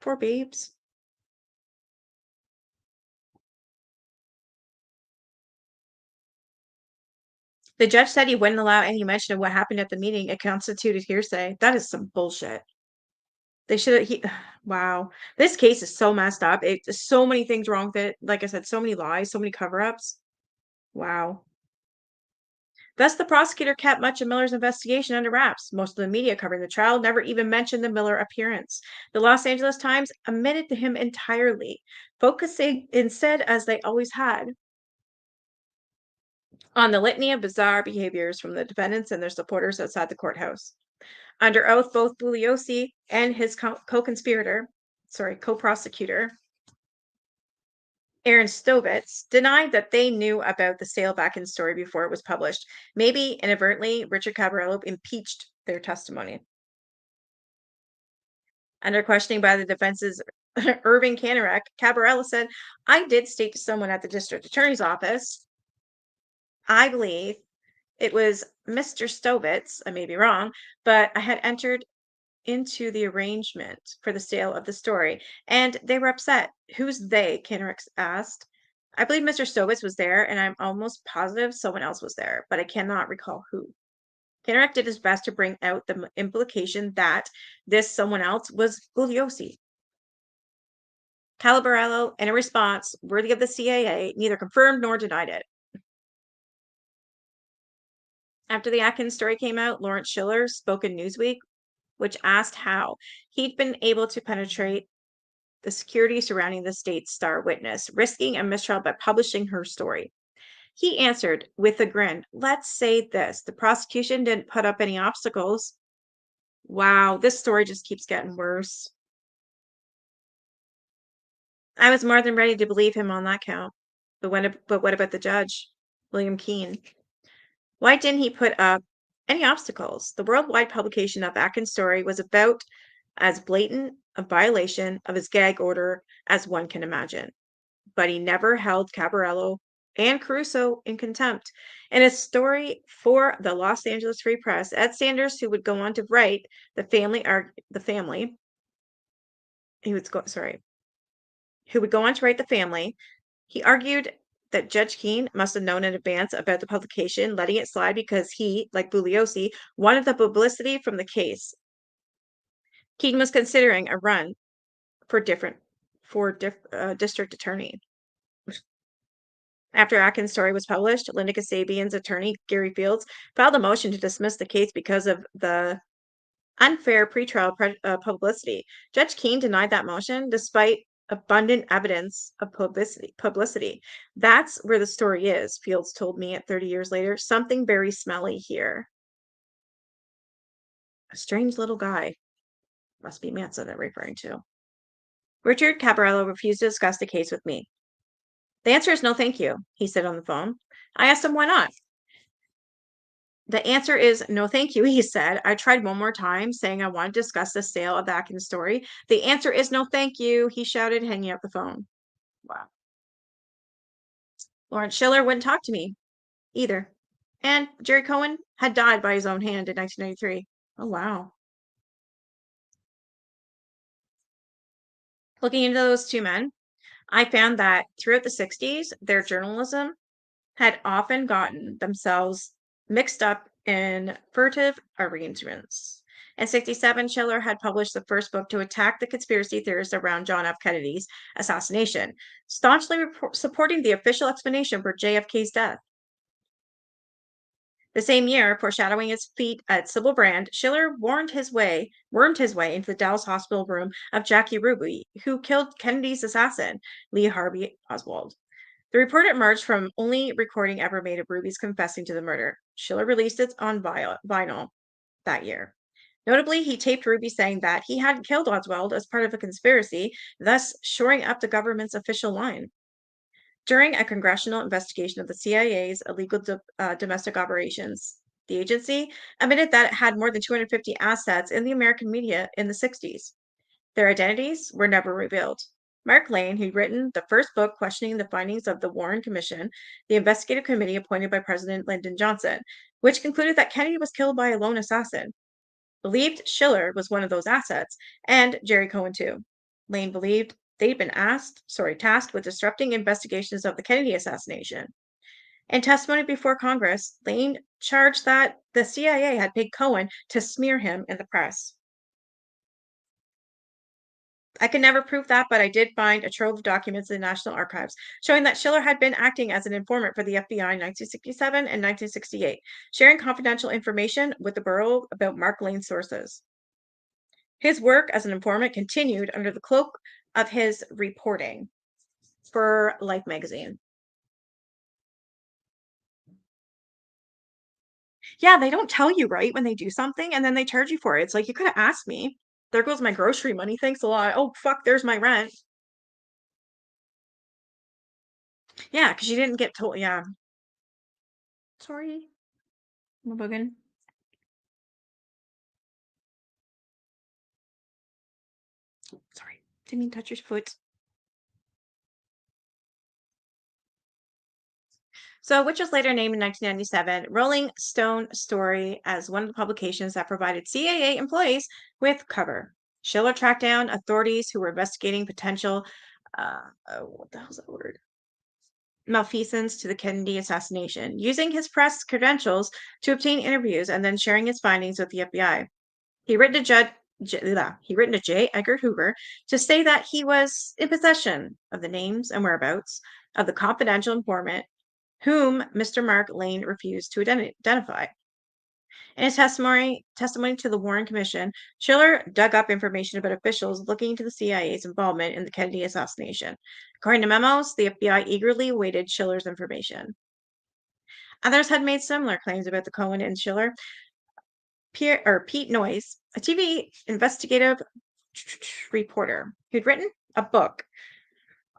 Poor babes. The judge said he wouldn't allow any mention of what happened at the meeting. It constituted hearsay. That is some bullshit. They should he wow. This case is so messed up. It's so many things wrong with it. Like I said, so many lies, so many cover-ups. Wow. Thus, the prosecutor kept much of Miller's investigation under wraps. Most of the media covering the trial never even mentioned the Miller appearance. The Los Angeles Times omitted him entirely, focusing instead, as they always had, on the litany of bizarre behaviors from the defendants and their supporters outside the courthouse. Under oath, both Bugliosi and his co-prosecutor, Aaron Stovitz, denied that they knew about the Sale Back-In story before it was published. Maybe inadvertently, Richard Cabarello impeached their testimony. Under questioning by the defense's Irving Kanarek, Cabarello said, I did state to someone at the district attorney's office, I believe it was Mr. Stovitz, I may be wrong, but I had entered into the arrangement for the sale of the story, and they were upset. Who's they? Kenrick asked. I believe Mr. Stovitz was there, and I'm almost positive someone else was there, but I cannot recall who. Kenrick did his best to bring out the implication that this someone else was Bugliosi. Calabarello, in a response worthy of the CAA, neither confirmed nor denied it. After the Atkins story came out, Lawrence Schiller spoke in Newsweek, which asked how he'd been able to penetrate the security surrounding the state's star witness, risking a mistrial by publishing her story. He answered with a grin, let's say this, the prosecution didn't put up any obstacles. Wow, this story just keeps getting worse. I was more than ready to believe him on that count. But what about the judge, William Keene? Why didn't he put up any obstacles? The worldwide publication of Atkins' story was about as blatant a violation of his gag order as one can imagine. But he never held Cabarello and Caruso in contempt. In a story for the Los Angeles Free Press, Ed Sanders, who would go on to write the family, who would go on to write The Family, he argued that Judge Keene must have known in advance about the publication, letting it slide because he, like Bugliosi, wanted the publicity from the case. Keene was considering a run for district attorney. After Atkins' story was published, Linda Kasabian's attorney, Gary Fields, filed a motion to dismiss the case because of the unfair pretrial publicity. Judge Keene denied that motion despite abundant evidence of publicity. That's where the story is, Fields told me at 30 years later. Something very smelly here. A strange little guy. Must be Manson they're referring to. Richard Caparello refused to discuss the case with me. The answer is no, thank you, he said on the phone. I asked him why not. The answer is no, thank you, he said. I tried one more time, saying I want to discuss the sale of the Atkins story. The answer is no, thank you, he shouted, hanging up the phone. Wow. Lawrence Schiller wouldn't talk to me either. And Jerry Cohen had died by his own hand in 1993. Oh, wow. Looking into those two men, I found that throughout the 60s, their journalism had often gotten themselves mixed up in furtive arrangements. In 67, Schiller had published the first book to attack the conspiracy theorists around John F. Kennedy's assassination, staunchly supporting the official explanation for JFK's death. The same year, foreshadowing his feat at Sybil Brand, Schiller wormed his way into the Dallas hospital room of Jackie Ruby, who killed Kennedy's assassin, Lee Harvey Oswald. The report emerged from only recording ever made of Ruby's confessing to the murder. Schiller released it on vinyl that year. Notably, he taped Ruby saying that he hadn't killed Oswald as part of a conspiracy, thus shoring up the government's official line. During a congressional investigation of the CIA's illegal domestic operations, the agency admitted that it had more than 250 assets in the American media in the 60s. Their identities were never revealed. Mark Lane, who'd written the first book questioning the findings of the Warren Commission, the investigative committee appointed by President Lyndon Johnson, which concluded that Kennedy was killed by a lone assassin, believed Schiller was one of those assets, and Jerry Cohen too. Lane believed they'd been tasked with disrupting investigations of the Kennedy assassination. In testimony before Congress, Lane charged that the CIA had paid Cohen to smear him in the press. I can never prove that, but I did find a trove of documents in the National Archives showing that Schiller had been acting as an informant for the FBI in 1967 and 1968, sharing confidential information with the Bureau about Mark Lane's sources. His work as an informant continued under the cloak of his reporting for Life magazine. Yeah, they don't tell you, right, when they do something, and then they charge you for it. It's like, you could have asked me. There goes my grocery money. Thanks a lot. Oh, fuck, there's my rent. Yeah, because you didn't get told. Yeah. Sorry. I'm a boogin. Sorry. Didn't mean to touch your foot. So, which was later named in 1997 Rolling Stone Story as one of the publications that provided CIA employees with cover. Schiller tracked down authorities who were investigating potential, what the hell's that word? Malfeasance to the Kennedy assassination, using his press credentials to obtain interviews and then sharing his findings with the FBI. He written to J. Edgar Hoover to say that he was in possession of the names and whereabouts of the confidential informant whom Mr. Mark Lane refused to identify. In his testimony to the Warren Commission, Schiller dug up information about officials looking into the CIA's involvement in the Kennedy assassination. According to memos, the FBI eagerly awaited Schiller's information. Others had made similar claims about the Cohen and Schiller. Pete Noyes, a TV investigative reporter who'd written a book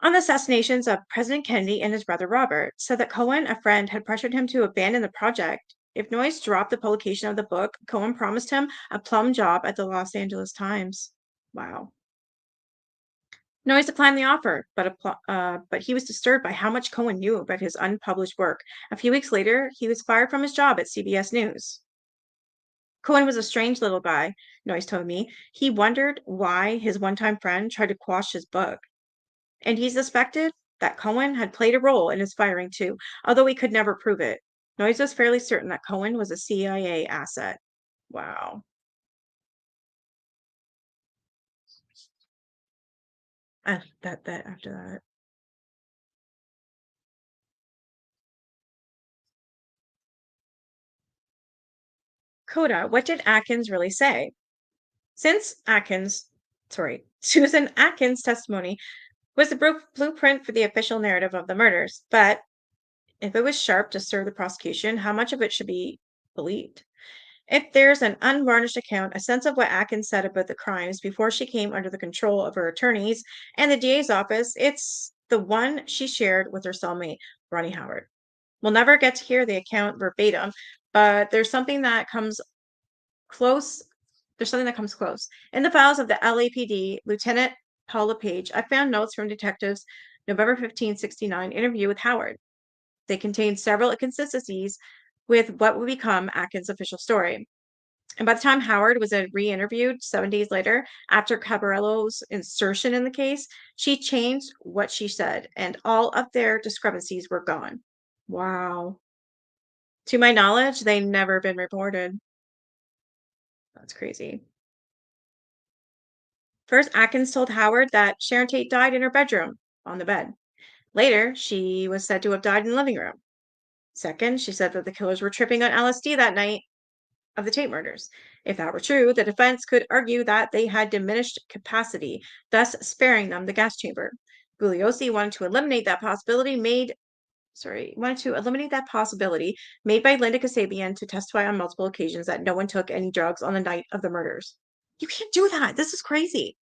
on the assassinations of President Kennedy and his brother Robert, said that Cohen, a friend, had pressured him to abandon the project. If Noyes dropped the publication of the book, Cohen promised him a plum job at the Los Angeles Times. Wow. Noyes declined the offer, but he was disturbed by how much Cohen knew about his unpublished work. A few weeks later, he was fired from his job at CBS News. Cohen was a strange little guy, Noyes told me. He wondered why his one-time friend tried to quash his book, and he suspected that Cohen had played a role in his firing too, although he could never prove it. Noyes was fairly certain that Cohen was a CIA asset. Wow. That after that. Coda, what did Atkins really say? Since Atkins, sorry, Susan Atkins' testimony was the blueprint for the official narrative of the murders, but if it was sharp to serve the prosecution, how much of it should be believed? If there's an unvarnished account, a sense of what Atkins said about the crimes before she came under the control of her attorneys and the DA's office, it's the one she shared with her cellmate, Ronnie Howard. We'll never get to hear the account verbatim, but close there's something that comes close. In the files of the LAPD, Lieutenant Paula Page, I found notes from detectives November 15, 1969 interview with Howard. They contained several inconsistencies with what would become Atkins' official story. And by the time Howard was re-interviewed 7 days later, after Cabarello's insertion in the case, she changed what she said, and all of their discrepancies were gone. Wow. To my knowledge, they never been reported. That's crazy. First, Atkins told Howard that Sharon Tate died in her bedroom on the bed. Later, she was said to have died in the living room. Second, she said that the killers were tripping on LSD that night of the Tate murders. If that were true, the defense could argue that they had diminished capacity, thus sparing them the gas chamber. Bugliosi wanted to eliminate that possibility made by Linda Kasabian to testify on multiple occasions that no one took any drugs on the night of the murders. You can't do that. This is crazy.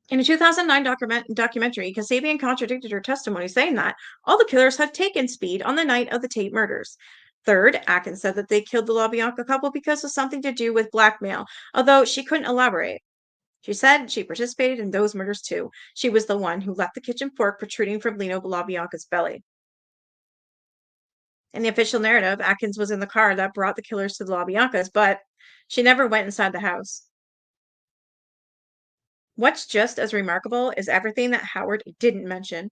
In a 2009 documentary, Kasabian contradicted her testimony, saying that all the killers had taken speed on the night of the Tate murders. Third, Atkins said that they killed the LaBianca couple because of something to do with blackmail, although she couldn't elaborate. She said she participated in those murders too. She was the one who left the kitchen fork protruding from Lino LaBianca's belly. In the official narrative, Atkins was in the car that brought the killers to the LaBiancas, but she never went inside the house. What's just as remarkable is everything that Howard didn't mention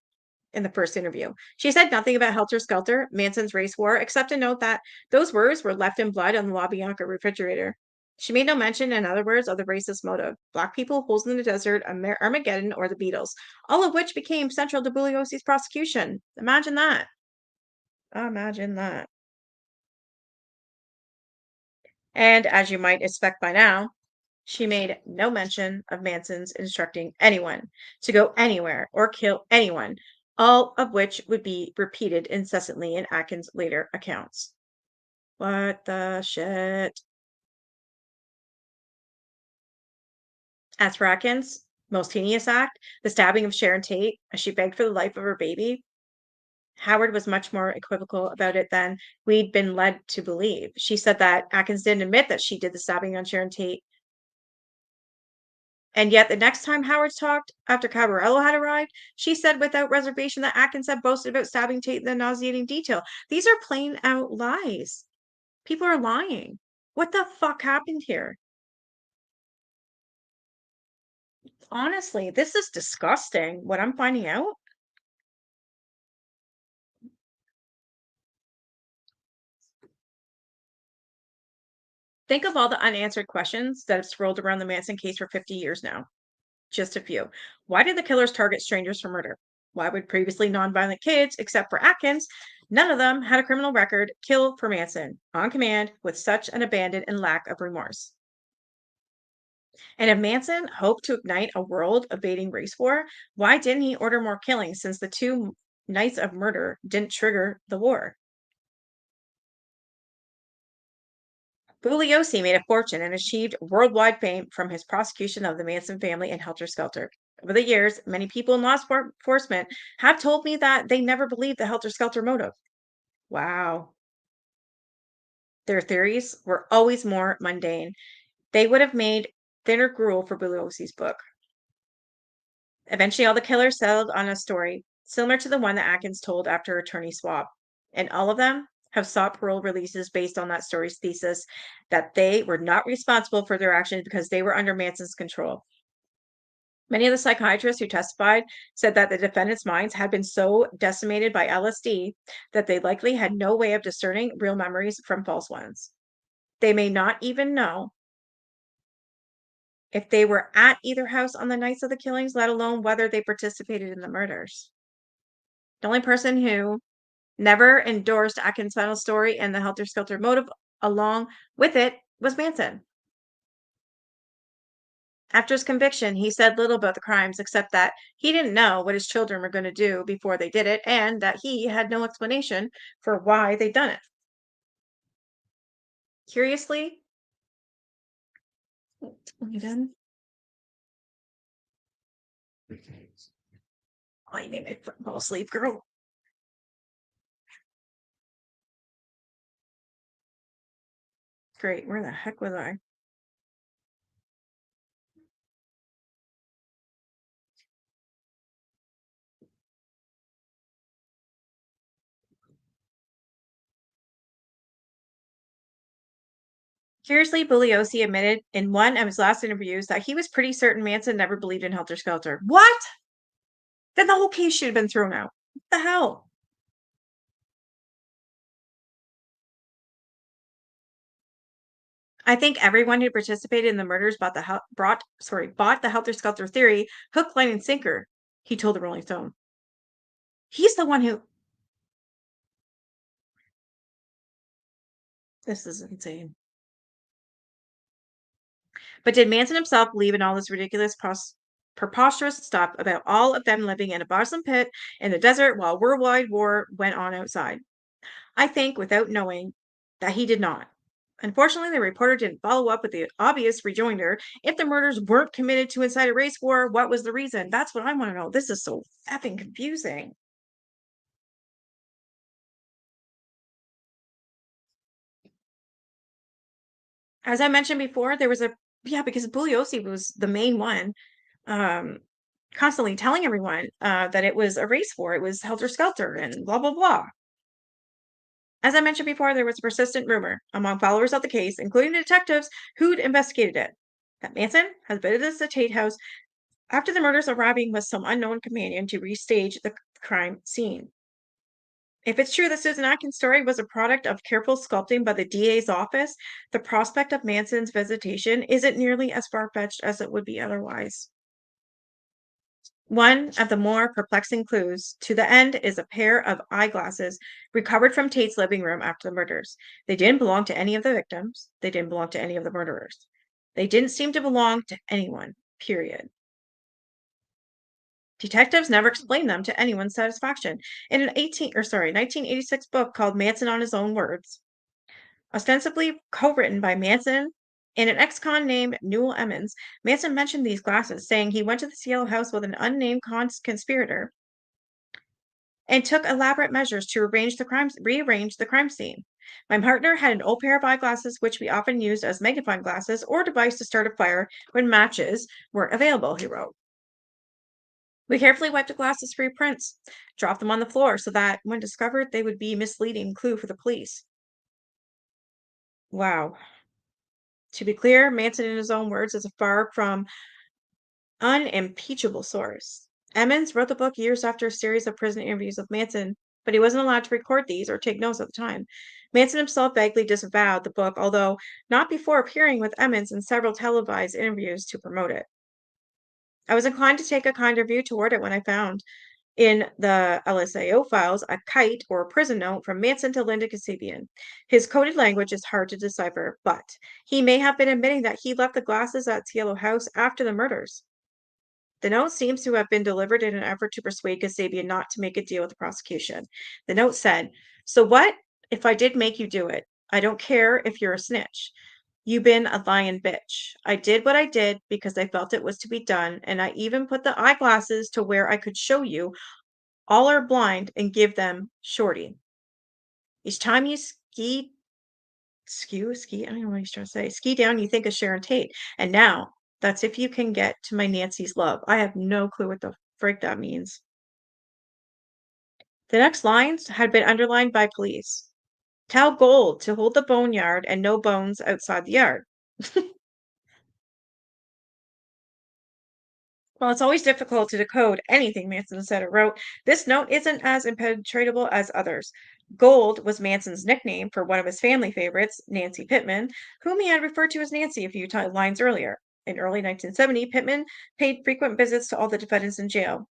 in the first interview. She said nothing about Helter Skelter, Manson's race war, except to note that those words were left in blood on the LaBianca refrigerator. She made no mention, in other words, of the racist motive. Black people, holes in the desert, Armageddon, or the Beatles, all of which became central to Bugliosi's prosecution. Imagine that. Imagine that. And as you might expect by now, she made no mention of Manson's instructing anyone to go anywhere or kill anyone, all of which would be repeated incessantly in Atkins' later accounts. What the shit? As for Atkins' most heinous act, the stabbing of Sharon Tate as she begged for the life of her baby, Howard was much more equivocal about it than we'd been led to believe. She said that Atkins didn't admit that she did the stabbing on Sharon Tate. And yet, the next time Howard talked, after Cabarello had arrived, she said without reservation that Atkins had boasted about stabbing Tate in the nauseating detail. These are plain out lies. People are lying. What the fuck happened here? Honestly, this is disgusting what I'm finding out. Think of all the unanswered questions that have swirled around the Manson case for 50 years now. Just a few. Why did the killers target strangers for murder? Why would previously nonviolent kids, except for Atkins, none of them had a criminal record, kill for Manson on command with such an abandon and lack of remorse? And if Manson hoped to ignite a world evading race war, why didn't he order more killings since the two nights of murder didn't trigger the war? Bugliosi made a fortune and achieved worldwide fame from his prosecution of the Manson family in Helter Skelter. Over the years, many people in enforcement have told me that they never believed the Helter Skelter motive. Wow. Their theories were always more mundane. They would have made thinner gruel for Bugliosi's book. Eventually, all the killers settled on a story similar to the one that Atkins told after attorney swap. And all of them have sought parole releases based on that story's thesis that they were not responsible for their actions because they were under Manson's control. Many of the psychiatrists who testified said that the defendants' minds had been so decimated by LSD that they likely had no way of discerning real memories from false ones. They may not even know if they were at either house on the nights of the killings, let alone whether they participated in the murders. The only person who never endorsed Atkins' final story and the helter skelter motive along with it was Manson. After his conviction, he said little about the crimes except that he didn't know what his children were going to do before they did it and that he had no explanation for why they'd done it. Curiously, you done? Oh, you made me fall asleep, girl. Great. Where the heck was I? Curiously, Bugliosi admitted in one of his last interviews that he was pretty certain Manson never believed in Helter Skelter. What? Then the whole case should have been thrown out. What the hell? I think everyone who participated in the murders bought the Helter Skelter theory hook, line, and sinker. He told the Rolling Stone. He's the one who. This is insane. But did Manson himself believe in all this ridiculous, preposterous stuff about all of them living in a bottom pit in the desert while worldwide war went on outside? I think, without knowing, that he did not. Unfortunately, the reporter didn't follow up with the obvious rejoinder. If the murders weren't committed to incite a race war, what was the reason? That's what I want to know. This is so effing confusing. As I mentioned before, there was because Bugliosi was the main one, um, constantly telling everyone that it was a race war, it was helter skelter, and blah blah blah. As I mentioned before, there was a persistent rumor among followers of the case, including the detectives who'd investigated it, that Manson had visited the Tate house after the murders, arriving with some unknown companion to restage the crime scene. If it's true that Susan Atkins' story was a product of careful sculpting by the DA's office, the prospect of Manson's visitation isn't nearly as far fetched as it would be otherwise. One of the more perplexing clues to the end is a pair of eyeglasses recovered from Tate's living room after the murders. They didn't belong to any of the victims, they didn't belong to any of the murderers. They didn't seem to belong to anyone, period. Detectives never explained them to anyone's satisfaction. In an 1986 book called Manson on His Own Words, ostensibly co-written by Manson and an ex-con named Newell Emmons, Manson mentioned these glasses, saying he went to the Cielo house with an unnamed conspirator and took elaborate measures to rearrange the crime scene. My partner had an old pair of eyeglasses, which we often used as magnifying glasses or device to start a fire when matches weren't available, he wrote. We carefully wiped the glasses free prints, dropped them on the floor so that, when discovered, they would be a misleading clue for the police. Wow. To be clear, Manson, in his own words, is a far from unimpeachable source. Emmons wrote the book years after a series of prison interviews with Manson, but he wasn't allowed to record these or take notes at the time. Manson himself vaguely disavowed the book, although not before appearing with Emmons in several televised interviews to promote it. I was inclined to take a kinder view toward it when I found in the LSAO files a kite or a prison note from Manson to Linda Kasabian. His coded language is hard to decipher, but he may have been admitting that he left the glasses at Cielo House after the murders. The note seems to have been delivered in an effort to persuade Kasabian not to make a deal with the prosecution. The note said, "So what if I did make you do it? I don't care if you're a snitch. You've been a lying bitch. I did what I did because I felt it was to be done, and I even put the eyeglasses to where I could show you all are blind and give them shorty. Each time you ski, I don't know what he's trying to say, ski down, you think of Sharon Tate. And now That's if you can get to my Nancy's love. I have no clue what the frig that means. The next lines had been underlined by police. Tell Gold to hold the boneyard and no bones outside the yard. While it's always difficult to decode anything Manson said or wrote, this note isn't as impenetrable as others. Gold was Manson's nickname for one of his family favorites, Nancy Pittman, whom he had referred to as Nancy a few lines earlier. In early 1970, Pittman paid frequent visits to all the defendants in jail,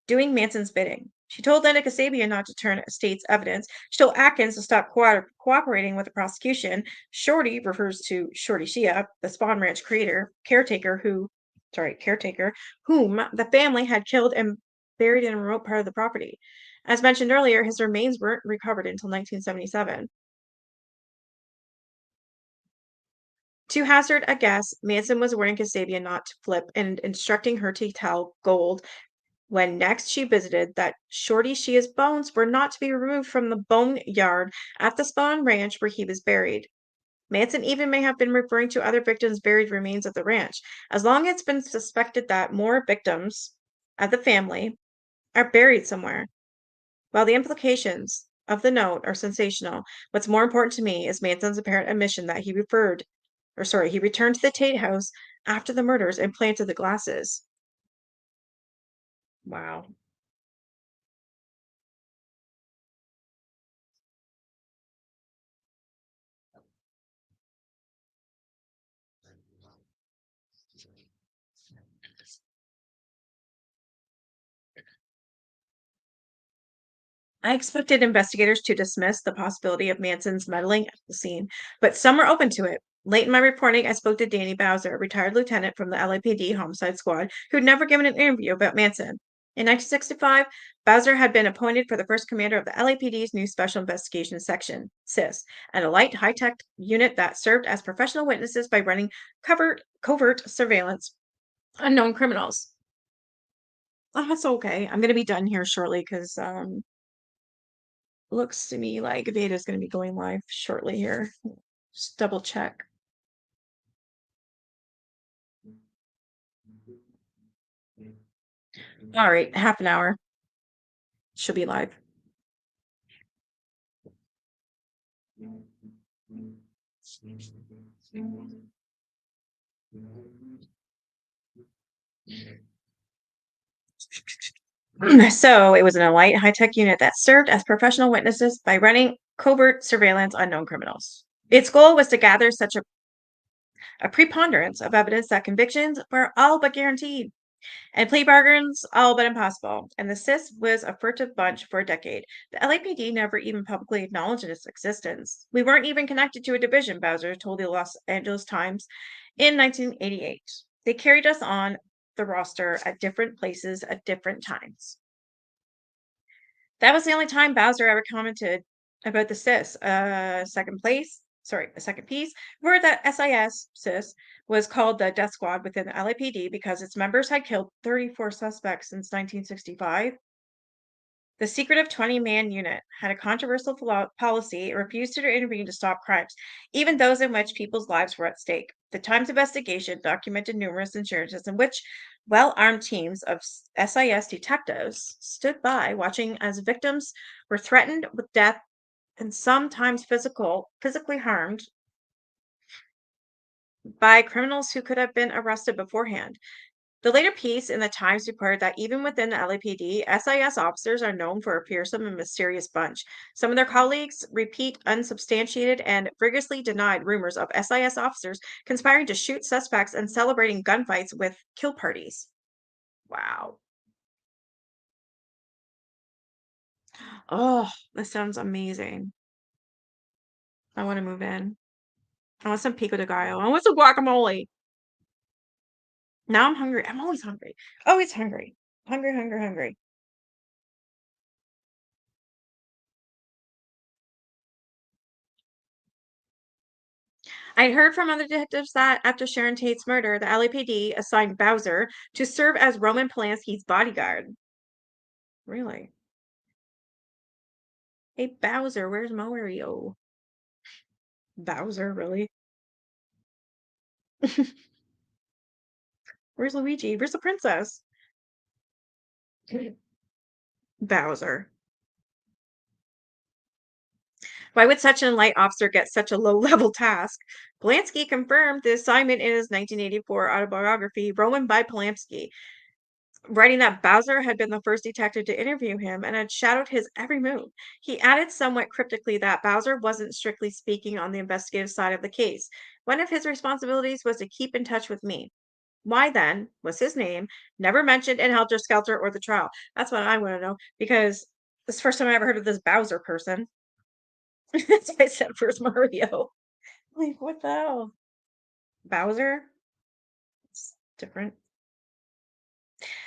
doing Manson's bidding. She told Linda Kasabian not to turn state's evidence. She told Atkins to stop cooperating with the prosecution. Shorty refers to Shorty Shia, the Spawn Ranch caretaker, whom the family had killed and buried in a remote part of the property. As mentioned earlier, his remains weren't recovered until 1977. To hazard a guess, Manson was warning Kasabian not to flip and instructing her to tell Gold when next she visited that Shorty Shia's bones were not to be removed from the bone yard at the Spawn Ranch where he was buried. Manson even may have been referring to other victims' buried remains at the ranch, as long as it's been suspected that more victims of the family are buried somewhere. While the implications of the note are sensational, what's more important to me is Manson's apparent admission that he returned to the Tate house after the murders and planted the glasses. Wow. I expected investigators to dismiss the possibility of Manson's meddling at the scene, but some were open to it. Late in my reporting, I spoke to Danny Bowser, a retired lieutenant from the LAPD homicide squad, who'd never given an interview about Manson. In 1965, Bowser had been appointed for the first commander of the LAPD's new Special Investigations Section, SIS, and a light high-tech unit that served as professional witnesses by running covert surveillance on known criminals. Oh, that's okay. I'm going to be done here shortly because looks to me like Veda's going to be going live shortly here. Just double check. All right, half an hour. She'll be live. So it was an elite high-tech unit that served as professional witnesses by running covert surveillance on known criminals. Its goal was to gather such a preponderance of evidence that convictions were all but guaranteed and plea bargains all but impossible. And the SIS was a furtive bunch for a decade. The LAPD never even publicly acknowledged its existence. We weren't even connected to a division, Bowser told the Los Angeles Times in 1988. They carried us on the roster at different places at different times. That was the only time Bowser ever commented about the SIS. A second piece, where the SIS was called the Death Squad within the LAPD because its members had killed 34 suspects since 1965. The secretive 20-man unit had a controversial policy. It refused to intervene to stop crimes, even those in which people's lives were at stake. The Times investigation documented numerous incidences in which well-armed teams of SIS detectives stood by watching as victims were threatened with death and sometimes physically harmed by criminals who could have been arrested beforehand. The later piece in the Times reported that even within the LAPD, SIS officers are known for a fearsome and mysterious bunch. Some of their colleagues repeat unsubstantiated and rigorously denied rumors of SIS officers conspiring to shoot suspects and celebrating gunfights with kill parties. Wow. Oh, this sounds amazing. I want to move in. I want some pico de gallo. I want some guacamole. Now I'm hungry. I'm always hungry. Always hungry. Hungry, hungry, hungry. I'd heard from other detectives that after Sharon Tate's murder, the LAPD assigned Bowser to serve as Roman Polanski's bodyguard. Really? Hey, Bowser, where's Mario? Bowser, really? Where's Luigi? Where's the princess? Bowser. Why would such an enlightened officer get such a low-level task? Polanski confirmed the assignment in his 1984 autobiography, Roman by Polanski, writing that Bowser had been the first detective to interview him and had shadowed his every move. He added somewhat cryptically that Bowser wasn't strictly speaking on the investigative side of the case. One of his responsibilities was to keep in touch with me. Why then was his name never mentioned in Helter Skelter or the trial? That's what I want to know because this is the first time I ever heard of this Bowser person. That's why I said, "Where's Mario?" Like, what the hell? Bowser? It's different.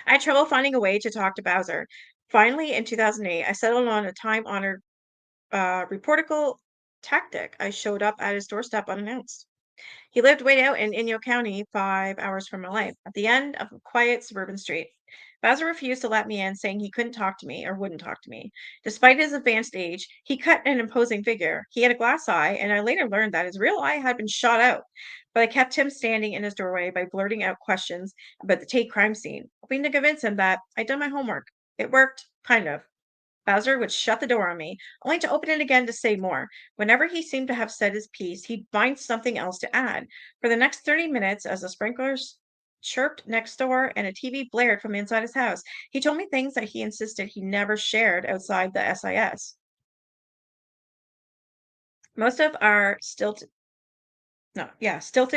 I had trouble finding a way to talk to Bowser. Finally, in 2008, I settled on a time-honored reportical tactic. I showed up at his doorstep unannounced. He lived way out in Inyo County, 5 hours from my life, at the end of a quiet suburban street. Bowser refused to let me in, saying he couldn't talk to me or wouldn't talk to me. Despite his advanced age, he cut an imposing figure. He had a glass eye, and I later learned that his real eye had been shot out. But I kept him standing in his doorway by blurting out questions about the Tate crime scene, hoping to convince him that I'd done my homework. It worked, kind of. Bowser would shut the door on me, only to open it again to say more. Whenever he seemed to have said his piece, he'd find something else to add. For the next 30 minutes, as the sprinklers chirped next door and a TV blared from inside his house, he told me things that he insisted he never shared outside the SIS. Most of our stilted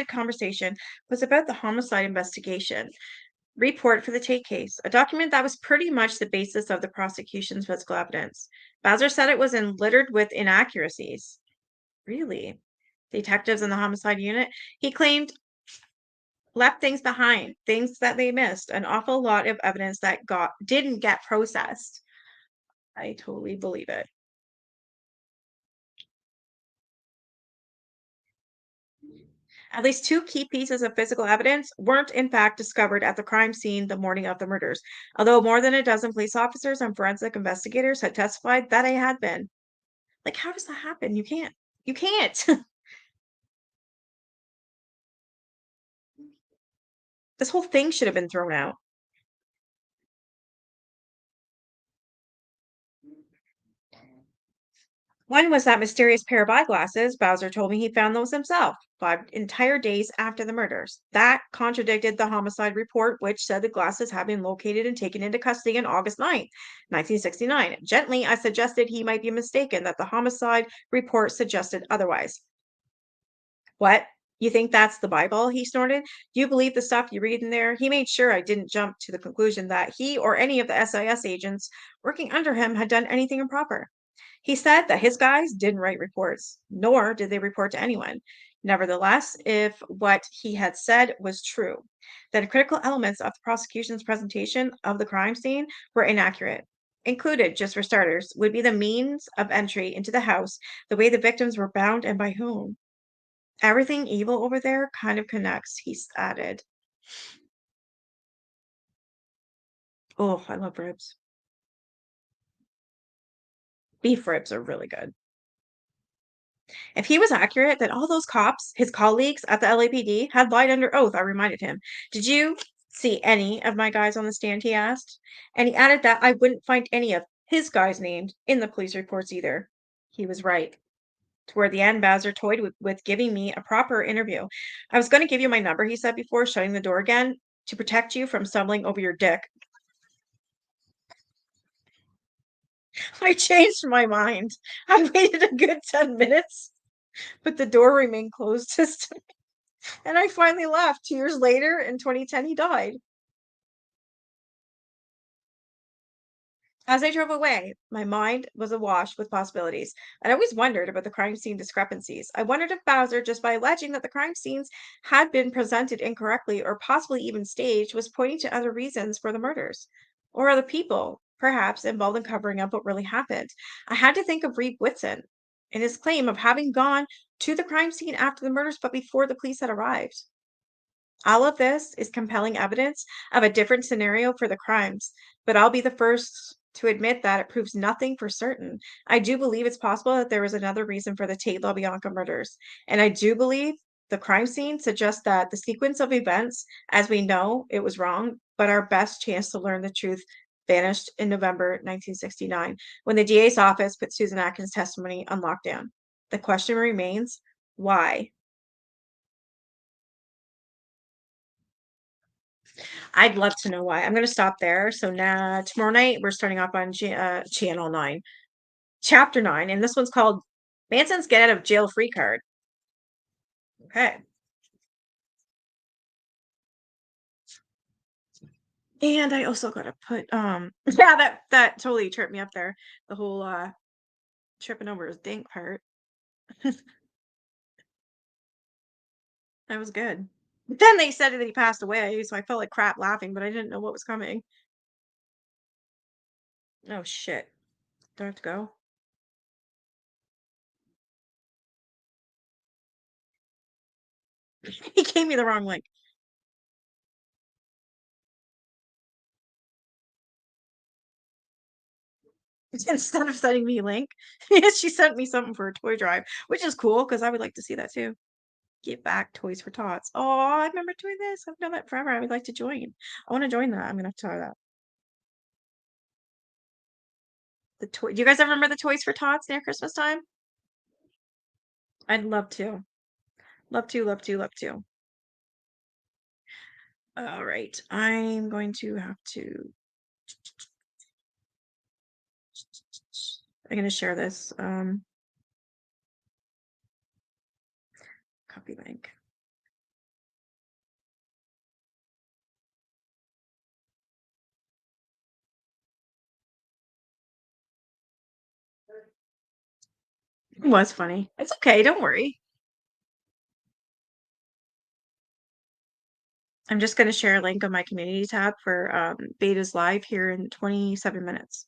conversation was about the homicide investigation report for the Tate case, a document that was pretty much the basis of the prosecution's physical evidence. Bowser said it was littered with inaccuracies. Really? Detectives in the homicide unit? He claimed left things behind, things that they missed, an awful lot of evidence that didn't get processed. I totally believe it. At least two key pieces of physical evidence weren't in fact discovered at the crime scene the morning of the murders, although more than a dozen police officers and forensic investigators had testified that they had been. Like, how does that happen? You can't. You can't. This whole thing should have been thrown out. One was that mysterious pair of eyeglasses. Bowser told me he found those himself 5 entire days after the murders. That contradicted the homicide report, which said the glasses had been located and taken into custody on August 9th, 1969. Gently, I suggested he might be mistaken, that the homicide report suggested otherwise. What? You think that's the Bible? He snorted. Do you believe the stuff you read in there? He made sure I didn't jump to the conclusion that he or any of the SIS agents working under him had done anything improper. He said that his guys didn't write reports, nor did they report to anyone. Nevertheless, if what he had said was true, then critical elements of the prosecution's presentation of the crime scene were inaccurate. Included, just for starters, would be the means of entry into the house, the way the victims were bound, and by whom. Everything evil over there kind of connects, he added. Oh, I love ribs. Beef ribs are really good. If he was accurate, then all those cops, his colleagues at the LAPD, had lied under oath, I reminded him. Did you see any of my guys on the stand? He asked. And he added that I wouldn't find any of his guys named in the police reports either. He was right. Toward the end, Bowser toyed with giving me a proper interview. I was going to give you my number, he said before shutting the door again, to protect you from stumbling over your dick. I changed my mind. I waited a good 10 minutes, but the door remained closed this time. And I finally left. 2 years later, in 2010, he died. As I drove away, my mind was awash with possibilities. I'd always wondered about the crime scene discrepancies. I wondered if Bowser, just by alleging that the crime scenes had been presented incorrectly or possibly even staged, was pointing to other reasons for the murders. Or other people, perhaps, involved in covering up what really happened. I had to think of Reed Whitson and his claim of having gone to the crime scene after the murders but before the police had arrived. All of this is compelling evidence of a different scenario for the crimes, but I'll be the first to admit that it proves nothing for certain. I do believe it's possible that there was another reason for the Tate LaBianca murders, and I do believe The crime scene suggests that the sequence of events, as we know, it was wrong, but our best chance to learn the truth vanished in November 1969 when the DA's office put Susan Atkins' testimony on lockdown. The question remains, why? I'd love to know why. I'm going to stop there. So now tomorrow night we're starting off on channel 9, chapter 9, and this one's called Manson's Get Out of Jail Free Card. Okay. And I also got to put yeah, that totally tripped me up there. The whole tripping over his dink part. That was good. But then they said that he passed away, so I felt like crap laughing, but I didn't know what was coming. Oh shit. Do I have to go? He gave me the wrong link. Instead of sending me a link, she sent me something for a toy drive, which is cool because I would like to see that too. Get back Toys for Tots. Oh, I remember doing this. I've done that forever. I would like to join. I want to join that. I'm gonna have to try that. The toy. Do you guys ever remember the Toys for Tots near Christmas time? I'd love to. Love to, love to, love to. All right. I'm going to have to. I'm gonna share this. Copy link. It was funny. It's okay. Don't worry. I'm just going to share a link on my community tab for Beta's live here in 27 minutes.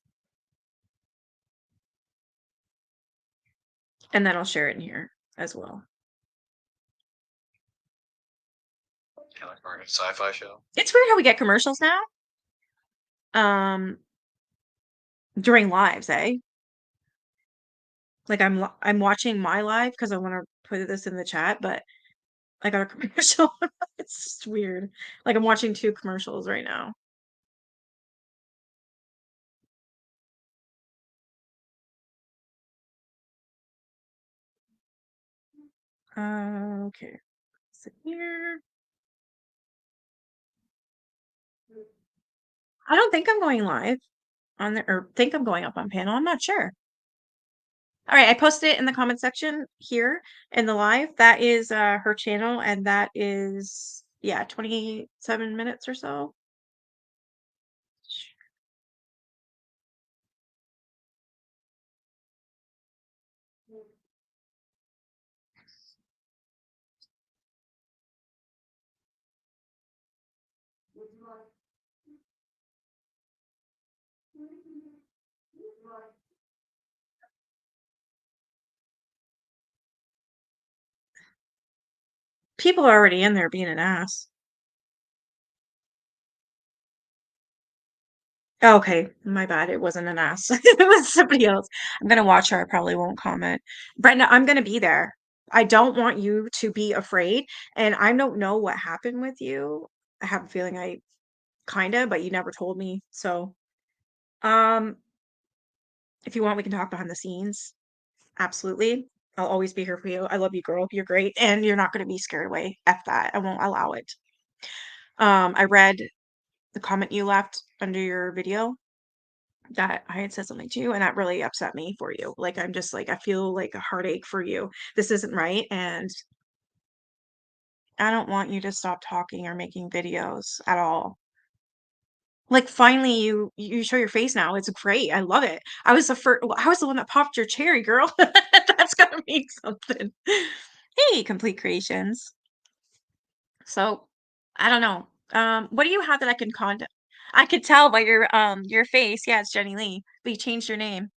And then I'll share it in here as well. Yeah, like we're in a sci-fi show. It's weird how we get commercials now. During lives, eh? Like I'm watching my live because I want to put this in the chat, but I got a commercial. It's just weird. Like I'm watching 2 commercials right now. Okay. So here. I don't think I'm going live on the, or think I'm going up on panel. I'm not sure. All right, I posted it in the comment section here in the live. That is her channel, and that is, yeah, 27 minutes or so. People are already in there being an ass. Okay, my bad. It wasn't an ass. It was somebody else. I'm gonna watch her. I probably won't comment. Brenda, I'm gonna be there. I don't want you to be afraid, and I don't know what happened with you. I have a feeling I kinda, but you never told me. So, um, if you want, we can talk behind the scenes. Absolutely. I'll always be here for you. I love you, girl. You're great, and you're not gonna be scared away. F that. I won't allow it. I read the comment you left under your video that I had said something to you, and that really upset me for you. Like, I'm just like, I feel like a heartache for you. This isn't right, and I don't want you to stop talking or making videos at all. Like, finally, you show your face now. It's great. I love it. I was the first. I was the one that popped your cherry, girl. That's gotta mean something. Hey, Complete Creations. So, I don't know. What do you have that I can contact? I could tell by your face. Yeah, it's Jenny Lee, but you changed your name.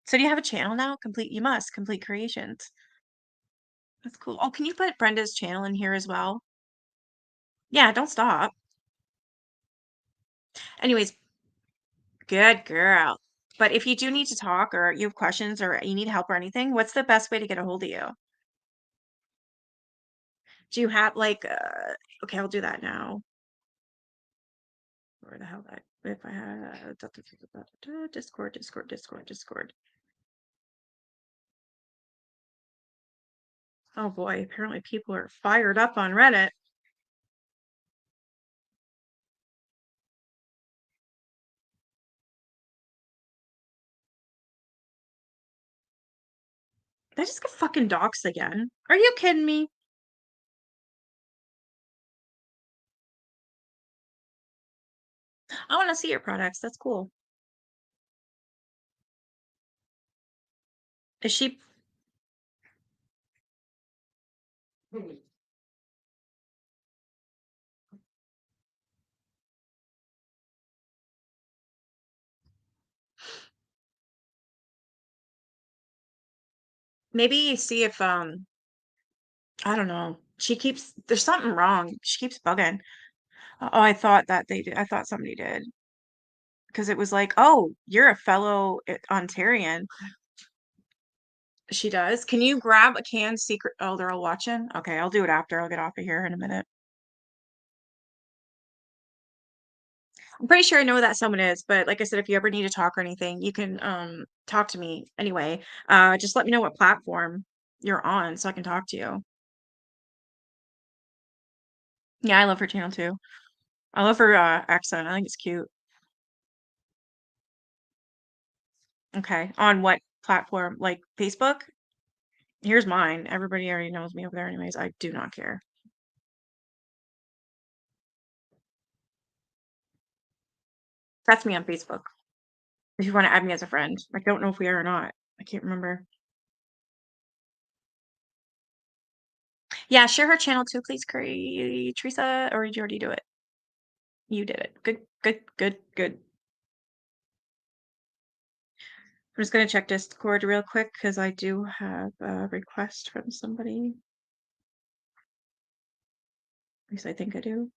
So do you have a channel now? You must, Complete Creations. That's cool. Oh, can you put Brenda's channel in here as well? Yeah, don't stop. Anyways, good girl. But if you do need to talk or you have questions or you need help or anything, what's the best way to get a hold of you? Do you have like okay, I'll do that now. Where the hell that if I had Discord, Discord, Discord, Discord. Oh boy, apparently people are fired up on Reddit. Did I just get fucking doxxed again? Are you kidding me? I want to see your products. That's cool. Is she? Maybe see if I don't know. She keeps there's something wrong. She keeps bugging. Oh, I thought that they did. I thought somebody did because it was like, oh, you're a fellow Ontarian. She does. Can you grab a canned secret? Oh, they're all watching. Okay, I'll do it after. I'll get off of here in a minute. I'm pretty sure I know who that someone is, but like I said, if you ever need to talk or anything, you can talk to me anyway. Just let me know what platform you're on so I can talk to you. Yeah, I love her channel too. I love her accent. I think it's cute. Okay. On what platform? Like Facebook? Here's mine. Everybody already knows me over there anyways. I do not care. That's me on Facebook. If you want to add me as a friend. I don't know if we are or not. I can't remember. Yeah, share her channel too, please, Curry. Teresa, or did you already do it? You did it. Good, good, good, good. I'm just gonna check Discord real quick because I do have a request from somebody. At least I think I do.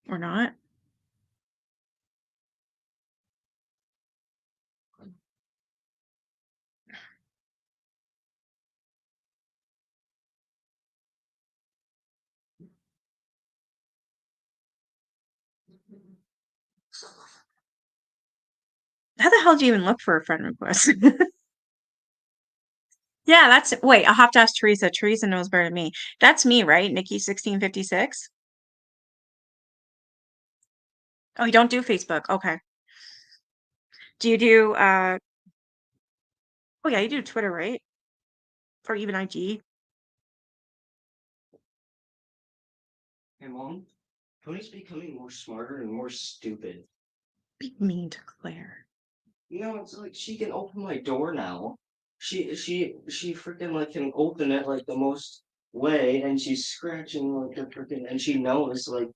Or not. How the hell do you even look for a friend request? Yeah, that's wait, I'll have to ask Teresa. Teresa knows better than me. That's me, right? Nikki 1656. Oh, you don't do Facebook. Okay. Do you do oh yeah, you do Twitter, right? Or even IG. Hey mom, Tony's becoming more smarter and more stupid. Be mean to Claire. You know, it's like she can open my door now. She freaking like can open it like the most way, and she's scratching like the freaking, and she knows like,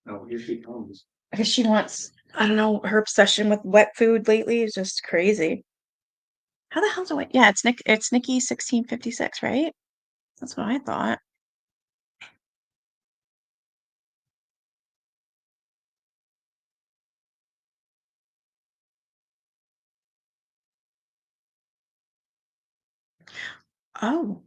oh, here she comes. Because she wants, I don't know, her obsession with wet food lately is just crazy. How the hell do I? Yeah, it's Nikki 1656, right? That's what I thought. Oh.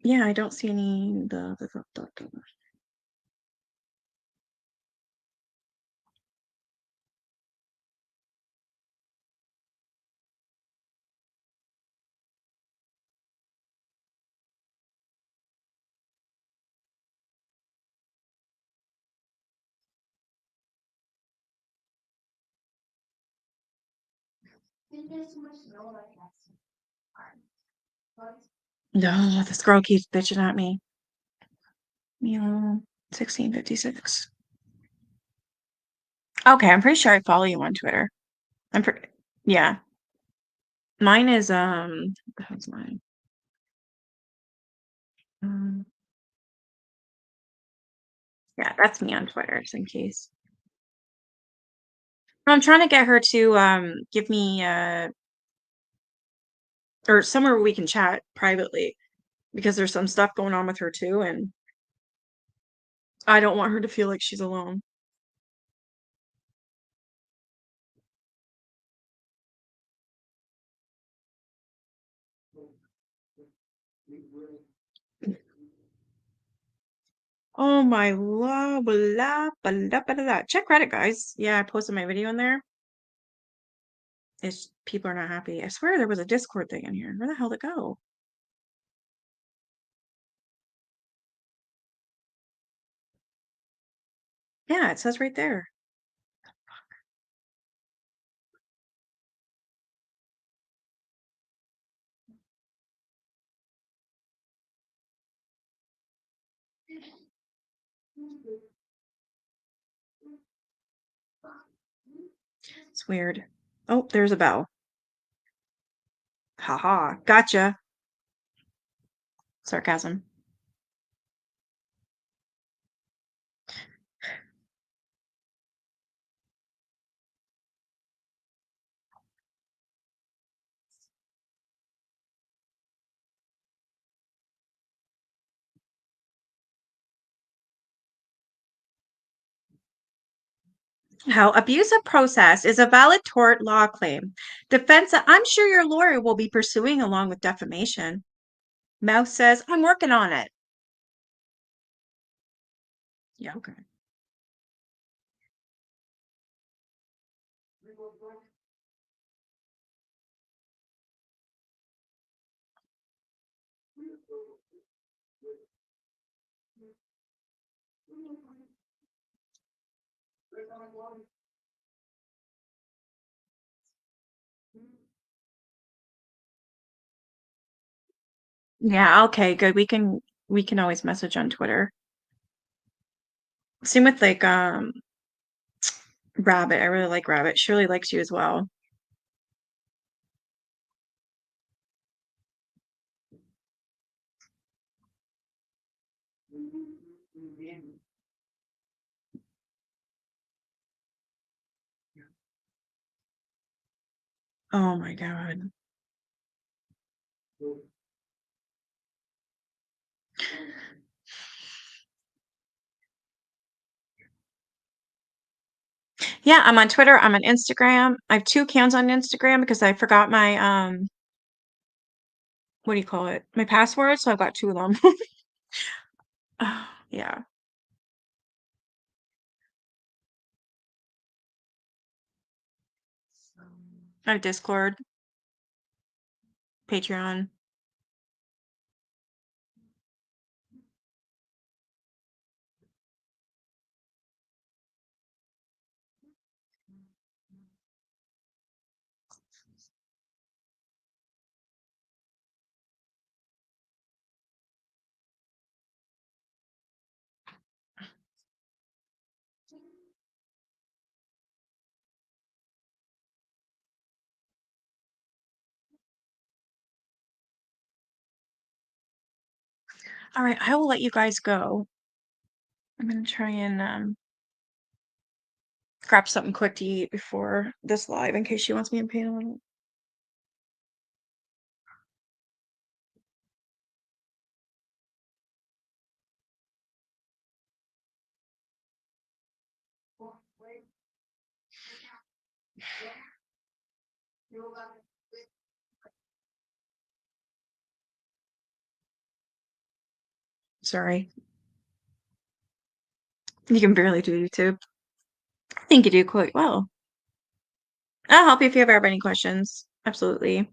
Yeah, I don't see any the. No, this girl keeps bitching at me. Yeah, 1656. Okay, I'm pretty sure I follow you on Twitter. I'm pretty, yeah. Mine is, what the hell's mine? Um, yeah, that's me on Twitter, just in case. I'm trying to get her to, give me, or somewhere where we can chat privately because there's some stuff going on with her too, and I don't want her to feel like she's alone. Oh my la blah blah blah blah. Check Reddit, guys. Yeah, I posted my video in there. It's people are not happy. I swear there was a Discord thing in here. Where the hell did it go? Yeah, it says right there. It's weird. Oh, there's a bell. Haha, gotcha. Sarcasm. How abusive process is a valid tort law claim. Defense, I'm sure your lawyer will be pursuing along with defamation. Mouse says, I'm working on it. Yeah, okay. Yeah, okay, good. We can always message on Twitter. Same with like Rabbit. I really like Rabbit. Shirley likes you as well. Oh my God. Yeah, I'm on Twitter. I'm on Instagram. I have two accounts on Instagram because I forgot my what do you call it? My password, so I've got two of them. Yeah. I have Discord, Patreon. All right, I will let you guys go. I'm gonna try and grab something quick to eat before this live in case she wants me in pain a little. Sorry. You can barely do YouTube. I think you do quite well. I'll help you if you ever have any questions. Absolutely.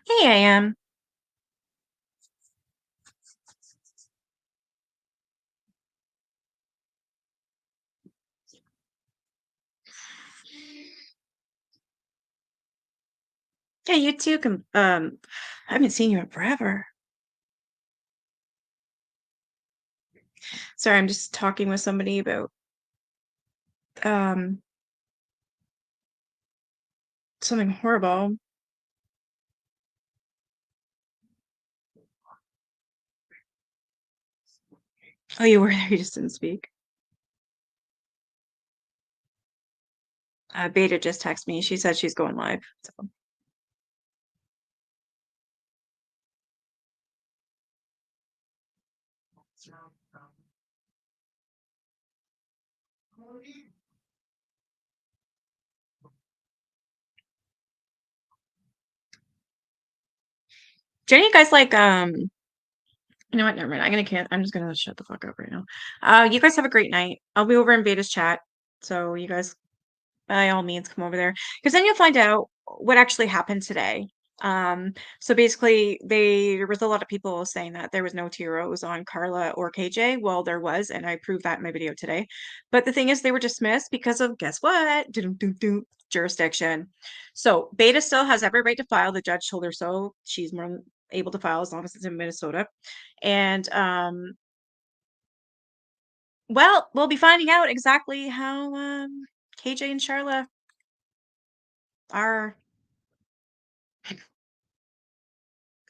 Hey, I am. Yeah, you too can I haven't seen you in forever. Sorry, I'm just talking with somebody about something horrible. Oh, you were there, you just didn't speak. Beta just texted me. She said she's going live. So. Do you guys like you know what? Never mind. I'm just gonna shut the fuck up right now. You guys have a great night. I'll be over in Beta's chat. So you guys by all means come over there. Because then you'll find out what actually happened today. So basically there was a lot of people saying that there was no TROs on Carla or KJ. Well, there was, and I proved that in my video today. But the thing is they were dismissed because of guess what? Jurisdiction. So Beta still has every right to file. The judge told her so. She's more than able to file as long as it's in Minnesota. And well, we'll be finding out exactly how KJ and Charla are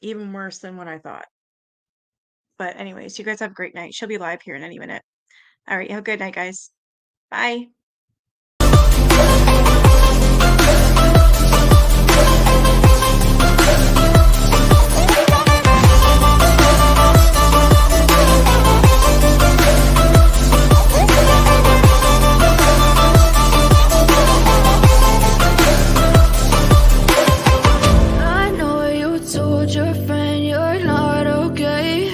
even worse than what I thought. But anyways, you guys have a great night. She'll be live here in any minute. All right, have a good night, guys. Bye. I know you told your friend you're not okay.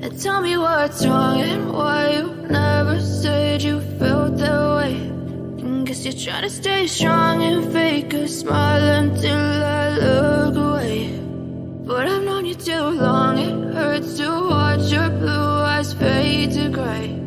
And tell me what's wrong and why you never said you felt that way. And guess you're trying to stay strong and fake a smile until I look away. But I've known you too long, it hurts to watch your blue eyes fade to gray.